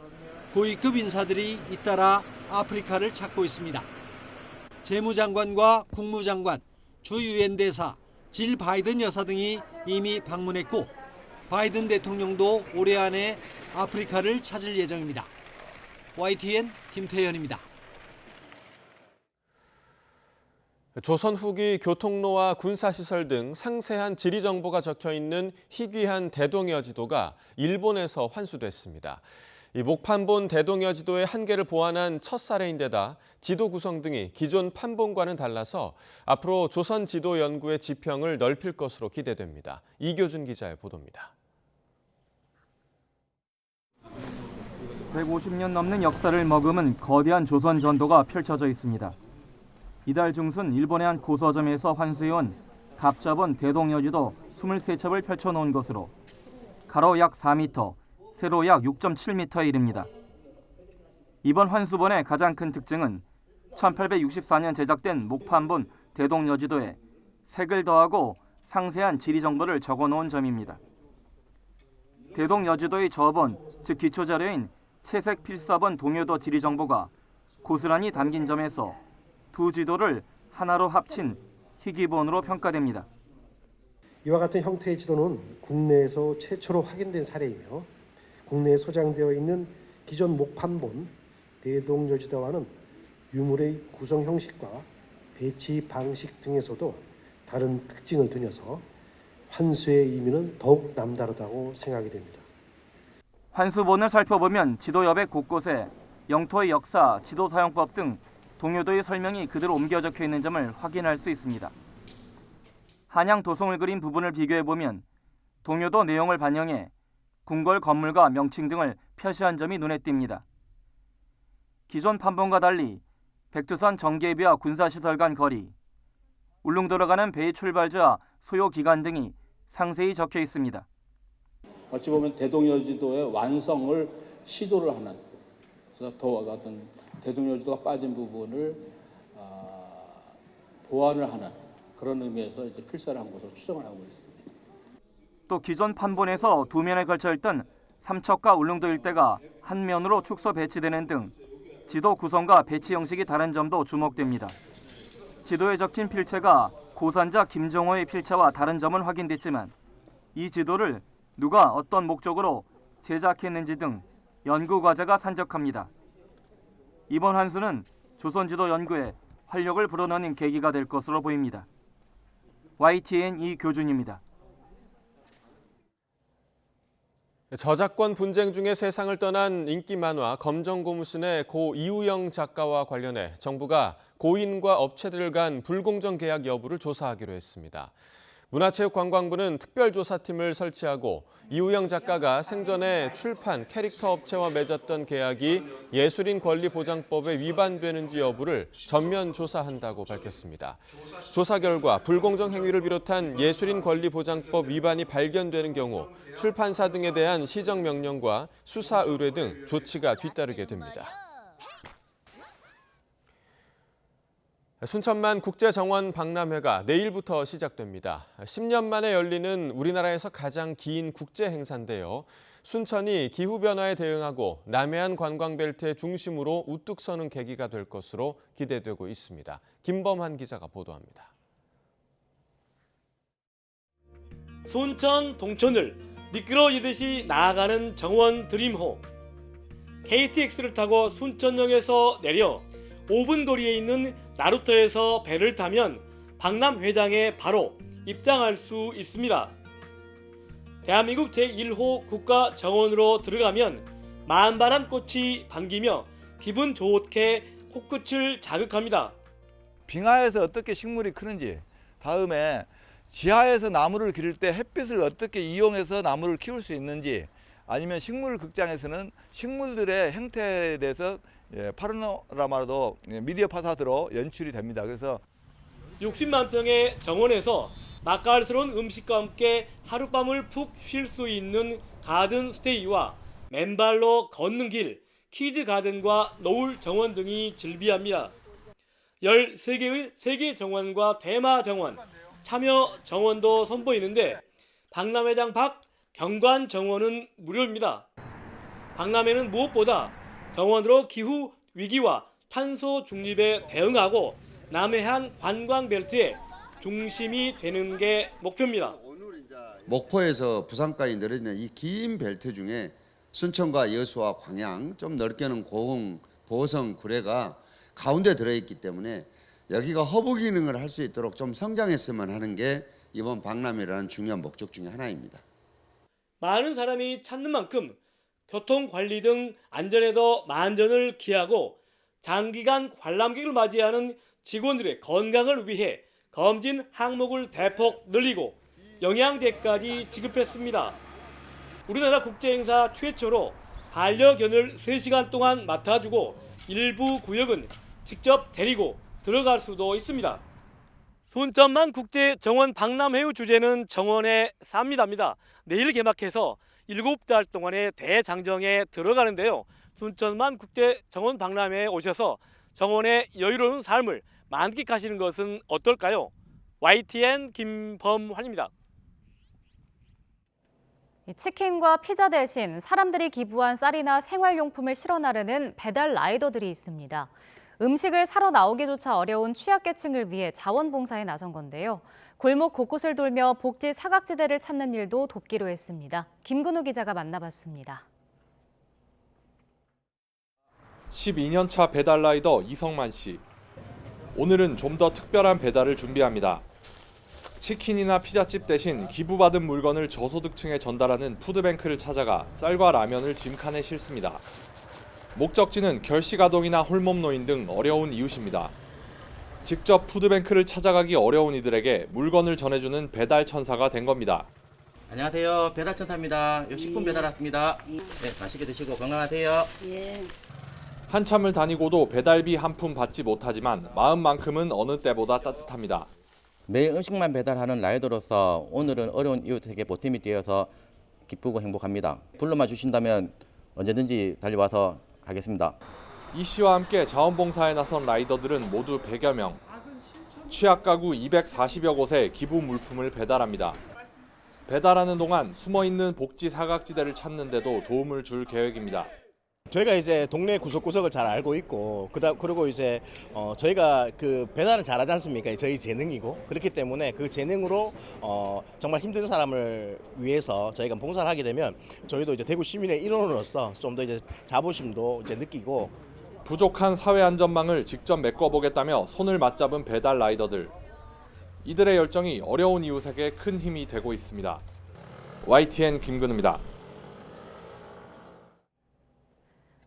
고위급 인사들이 잇따라 아프리카를 찾고 있습니다. 재무장관과 국무장관, 주 유엔 대사, 질 바이든 여사 등이 이미 방문했고 바이든 대통령도 올해 안에 아프리카를 찾을 예정입니다. YTN 김태현입니다. 조선 후기 교통로와 군사시설 등 상세한 지리 정보가 적혀 있는 희귀한 대동여지도가 일본에서 환수됐습니다. 이 목판본 대동여지도의 한계를 보완한 첫 사례인데다 지도 구성 등이 기존 판본과는 달라서 앞으로 조선 지도 연구의 지평을 넓힐 것으로 기대됩니다. 이교준 기자의 보도입니다. 150년 넘는 역사를 머금은 거대한 조선 전도가 펼쳐져 있습니다. 이달 중순 일본의 한 고서점에서 환수해온 갑자본 대동여지도 23첩을 펼쳐놓은 것으로 가로 약 4m, 세로 약 6.7m에 이릅니다. 이번 환수본의 가장 큰 특징은 1864년 제작된 목판본 대동여지도에 색을 더하고 상세한 지리 정보를 적어놓은 점입니다. 대동여지도의 저본, 즉 기초자료인 채색 필사본 동요도 지리 정보가 고스란히 담긴 점에서 두 지도를 하나로 합친 희귀본으로 평가됩니다. 이와 같은 형태의 지도는 국내에서 최초로 확인된 사례이며 국내에 소장되어 있는 기존 목판본 대동여지도와는 유물의 구성 형식과 배치 방식 등에서도 다른 특징을 드러내서 환수의 의미는 더욱 남다르다고 생각이 됩니다. 환수본을 살펴보면 지도 여백 곳곳에 영토의 역사, 지도 사용법 등 동요도의 설명이 그대로 옮겨 적혀 있는 점을 확인할 수 있습니다. 한양 도성을 그린 부분을 비교해보면 동요도 내용을 반영해 궁궐 건물과 명칭 등을 표시한 점이 눈에 띕니다. 기존 판본과 달리 백두산 정계비와 군사시설 간 거리, 울릉도로 가는 배의 출발지와 소요 기간 등이 상세히 적혀 있습니다. 어찌 보면 대동여지도의 완성을 시도를 하는, 그래서 더 어떤 대동여지도가 빠진 부분을 보완을 하는 그런 의미에서 이제 필사를 한 것으로 추정을 하고 있습니다. 또 기존 판본에서 두 면에 걸쳐 있던 삼척과 울릉도 일대가 한 면으로 축소 배치되는 등 지도 구성과 배치 형식이 다른 점도 주목됩니다. 지도에 적힌 필체가 고산자 김정호의 필체와 다른 점은 확인됐지만 이 지도를 누가 어떤 목적으로 제작했는지 등 연구 과제가 산적합니다. 이번 환수는 조선지도 연구에 활력을 불어넣는 계기가 될 것으로 보입니다. YTN 이교준입니다. 저작권 분쟁 중에 세상을 떠난 인기 만화 검정고무신의 고 이우영 작가와 관련해 정부가 고인과 업체들 간 불공정 계약 여부를 조사하기로 했습니다. 문화체육관광부는 특별조사팀을 설치하고 이우영 작가가 생전에 출판 캐릭터 업체와 맺었던 계약이 예술인권리보장법에 위반되는지 여부를 전면 조사한다고 밝혔습니다. 조사 결과 불공정 행위를 비롯한 예술인권리보장법 위반이 발견되는 경우 출판사 등에 대한 시정명령과 수사 의뢰 등 조치가 뒤따르게 됩니다. 순천만 국제정원 박람회가 내일부터 시작됩니다. 10년 만에 열리는 우리나라에서 가장 긴 국제 행사인데요. 순천이 기후변화에 대응하고 남해안 관광벨트의 중심으로 우뚝 서는 계기가 될 것으로 기대되고 있습니다. 김범한 기자가 보도합니다. 순천 동천을 미끄러지듯이 나아가는 정원 드림호. KTX를 타고 순천역에서 내려 5분 거리에 있는 나루터에서 배를 타면 박람회장에 바로 입장할 수 있습니다. 대한민국 제1호 국가정원으로 들어가면 만발한 꽃이 반기며 기분 좋게 코끝을 자극합니다. 빙하에서 어떻게 식물이 크는지, 다음에 지하에서 나무를 기를 때 햇빛을 어떻게 이용해서 나무를 키울 수 있는지, 아니면 식물 극장에서는 식물들의 형태에 대해서 파노라마도 미디어 파사드로 연출이 됩니다. 그래서 60만 평의 정원에서 맛깔스러운 음식과 함께 하룻밤을 푹 쉴 수 있는 가든 스테이와 맨발로 걷는 길, 키즈 가든과 노을 정원 등이 즐비합니다. 13개의 세계 정원과 테마 정원, 참여 정원도 선보이는데 박람회장 밖 경관 정원은 무료입니다. 박람회는 무엇보다 정원으로 기후 위기와 탄소 중립에 대응하고 남해안 관광 벨트의 중심이 되는 게 목표입니다. 목포에서 부산까지 늘어지는 이 긴 벨트 중에 순천과 여수와 광양, 좀 넓게는 고흥, 보성, 구례가 가운데 들어있기 때문에 여기가 허브 기능을 할 수 있도록 좀 성장했으면 하는 게 이번 박람회라는 중요한 목적 중에 하나입니다. 많은 사람이 찾는 만큼 교통관리 등 안전에도 만전을 기하고 장기간 관람객을 맞이하는 직원들의 건강을 위해 검진 항목을 대폭 늘리고 영양제까지 지급했습니다. 우리나라 국제행사 최초로 반려견을 3시간 동안 맡아주고 일부 구역은 직접 데리고 들어갈 수도 있습니다. 순천만 국제정원 박람회의 주제는 정원의 삽니다입니다. 내일 개막해서 7달 동안의 대장정에 들어가는데요. 순천만 국제정원 박람회에 오셔서 정원의 여유로운 삶을 만끽하시는 것은 어떨까요? YTN 김범환입니다. 치킨과 피자 대신 사람들이 기부한 쌀이나 생활용품을 실어 나르는 배달 라이더들이 있습니다. 음식을 사러 나오기조차 어려운 취약계층을 위해 자원봉사에 나선 건데요. 골목 곳곳을 돌며 복지 사각지대를 찾는 일도 돕기로 했습니다. 김근우 기자가 만나봤습니다. 12년차 배달 라이더 이성만 씨. 오늘은 좀 더 특별한 배달을 준비합니다. 치킨이나 피자집 대신 기부받은 물건을 저소득층에 전달하는 푸드뱅크를 찾아가 쌀과 라면을 짐칸에 싣습니다. 목적지는 결식아동이나 홀몸노인 등 어려운 이웃입니다. 직접 푸드뱅크를 찾아가기 어려운 이들에게 물건을 전해주는 배달 천사가 된 겁니다. 안녕하세요. 배달 천사입니다. 식품 배달 왔습니다. 네, 맛있게 드시고 건강하세요. 한참을 다니고도 배달비 한 푼 받지 못하지만 마음만큼은 어느 때보다 따뜻합니다. 매일 음식만 배달하는 라이더로서 오늘은 어려운 이웃에게 보탬이 되어서 기쁘고 행복합니다. 불러만 주신다면 언제든지 달려와서 하겠습니다. 이 씨와 함께 자원봉사에 나선 라이더들은 모두 100여 명. 취약가구 240여 곳에 기부 물품을 배달합니다. 배달하는 동안 숨어있는 복지 사각지대를 찾는 데도 도움을 줄 계획입니다. 저희가 이제 동네 구석구석을 잘 알고 있고 그리고 이제 저희가 그 배달은 잘하지 않습니까? 저희 재능이고 그렇기 때문에 그 재능으로 정말 힘든 사람을 위해서 저희가 봉사를 하게 되면 저희도 이제 대구 시민의 일원으로서 좀 더 이제 자부심도 이제 느끼고 부족한 사회 안전망을 직접 메꿔보겠다며 손을 맞잡은 배달 라이더들. 이들의 열정이 어려운 이웃에게 큰 힘이 되고 있습니다. YTN 김근우입니다.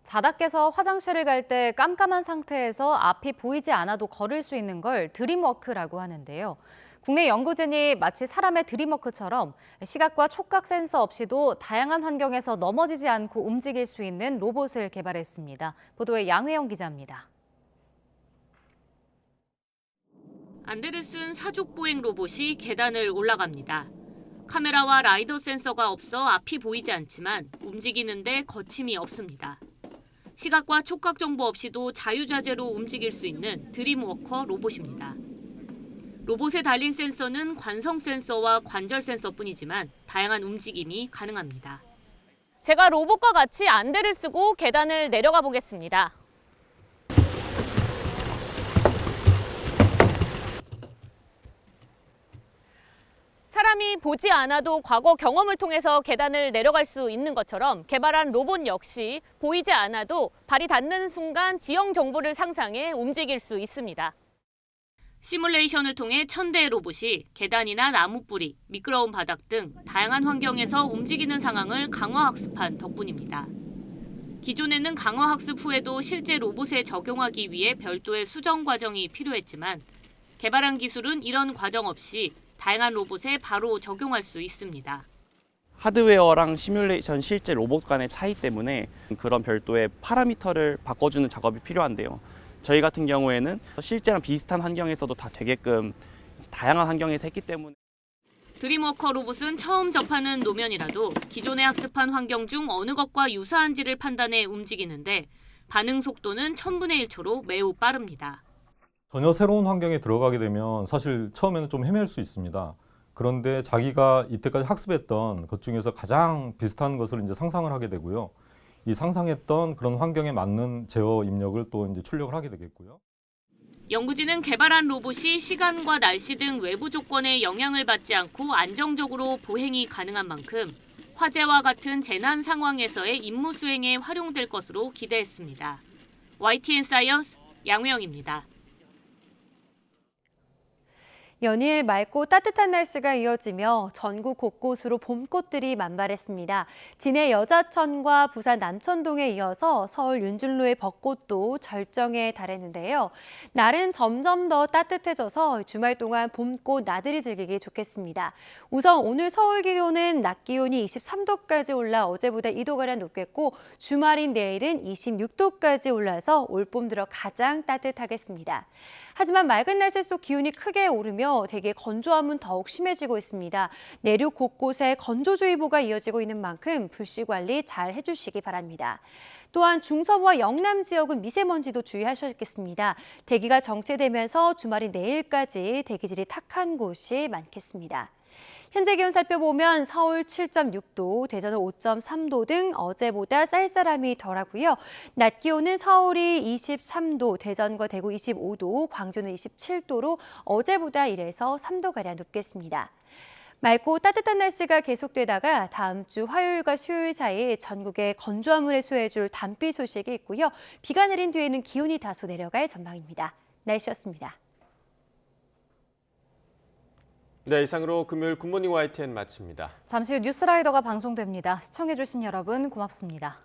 자다 깨서 화장실을 갈 때 깜깜한 상태에서 앞이 보이지 않아도 걸을 수 있는 걸 드림워크라고 하는데요. 국내 연구진이 마치 사람의 드림워크처럼 시각과 촉각 센서 없이도 다양한 환경에서 넘어지지 않고 움직일 수 있는 로봇을 개발했습니다. 보도에 양혜영 기자입니다. 안데르슨 사족보행 로봇이 계단을 올라갑니다. 카메라와 라이더 센서가 없어 앞이 보이지 않지만 움직이는데 거침이 없습니다. 시각과 촉각 정보 없이도 자유자재로 움직일 수 있는 드림워커 로봇입니다. 로봇에 달린 센서는 관성 센서와 관절 센서뿐이지만 다양한 움직임이 가능합니다. 제가 로봇과 같이 안대를 쓰고 계단을 내려가 보겠습니다. 사람이 보지 않아도 과거 경험을 통해서 계단을 내려갈 수 있는 것처럼 개발한 로봇 역시 보이지 않아도 발이 닿는 순간 지형 정보를 상상해 움직일 수 있습니다. 시뮬레이션을 통해 1000대의 로봇이 계단이나 나무 뿌리, 미끄러운 바닥 등 다양한 환경에서 움직이는 상황을 강화학습한 덕분입니다. 기존에는 강화학습 후에도 실제 로봇에 적용하기 위해 별도의 수정 과정이 필요했지만 개발한 기술은 이런 과정 없이 다양한 로봇에 바로 적용할 수 있습니다. 하드웨어랑 시뮬레이션 실제 로봇 간의 차이 때문에 그런 별도의 파라미터를 바꿔주는 작업이 필요한데요. 저희 같은 경우에는 실제랑 비슷한 환경에서도 다 되게끔 다양한 환경에서 했기 때문에 드림워커 로봇은 처음 접하는 노면이라도 기존에 학습한 환경 중 어느 것과 유사한지를 판단해 움직이는데 반응 속도는 1000분의 1초로 매우 빠릅니다. 전혀 새로운 환경에 들어가게 되면 사실 처음에는 좀 헤맬 수 있습니다. 그런데 자기가 이때까지 학습했던 것 중에서 가장 비슷한 것을 이제 상상을 하게 되고요. 이 상상했던 그런 환경에 맞는 제어 입력을 또 이제 출력을 하게 되겠고요. 연구진은 개발한 로봇이 시간과 날씨 등 외부 조건에 영향을 받지 않고 안정적으로 보행이 가능한 만큼 화재와 같은 재난 상황에서의 임무 수행에 활용될 것으로 기대했습니다. YTN 사이언스 양우영입니다. 연일 맑고 따뜻한 날씨가 이어지며 전국 곳곳으로 봄꽃들이 만발했습니다. 진해 여자천과 부산 남천동에 이어서 서울 윤준로의 벚꽃도 절정에 달했는데요. 날은 점점 더 따뜻해져서 주말 동안 봄꽃 나들이 즐기기 좋겠습니다. 우선 오늘 서울 기온은 낮 기온이 23도까지 올라 어제보다 2도가량 높겠고 주말인 내일은 26도까지 올라서 올봄 들어 가장 따뜻하겠습니다. 하지만 맑은 날씨 속 기온이 크게 오르며 대기 건조함은 더욱 심해지고 있습니다. 내륙 곳곳에 건조주의보가 이어지고 있는 만큼 불씨 관리 잘 해주시기 바랍니다. 또한 중서부와 영남 지역은 미세먼지도 주의하셔야겠습니다. 대기가 정체되면서 주말인 내일까지 대기질이 탁한 곳이 많겠습니다. 현재 기온 살펴보면 서울 7.6도, 대전은 5.3도 등 어제보다 쌀쌀함이 덜하고요. 낮 기온은 서울이 23도, 대전과 대구 25도, 광주는 27도로 어제보다 1에서 3도가량 높겠습니다. 맑고 따뜻한 날씨가 계속되다가 다음 주 화요일과 수요일 사이 전국에 건조함을 해소해줄 단비 소식이 있고요. 비가 내린 뒤에는 기온이 다소 내려갈 전망입니다. 날씨였습니다. 네, 이상으로 금요일 굿모닝 YTN 마칩니다. 잠시 후 뉴스라이더가 방송됩니다. 시청해주신 여러분 고맙습니다.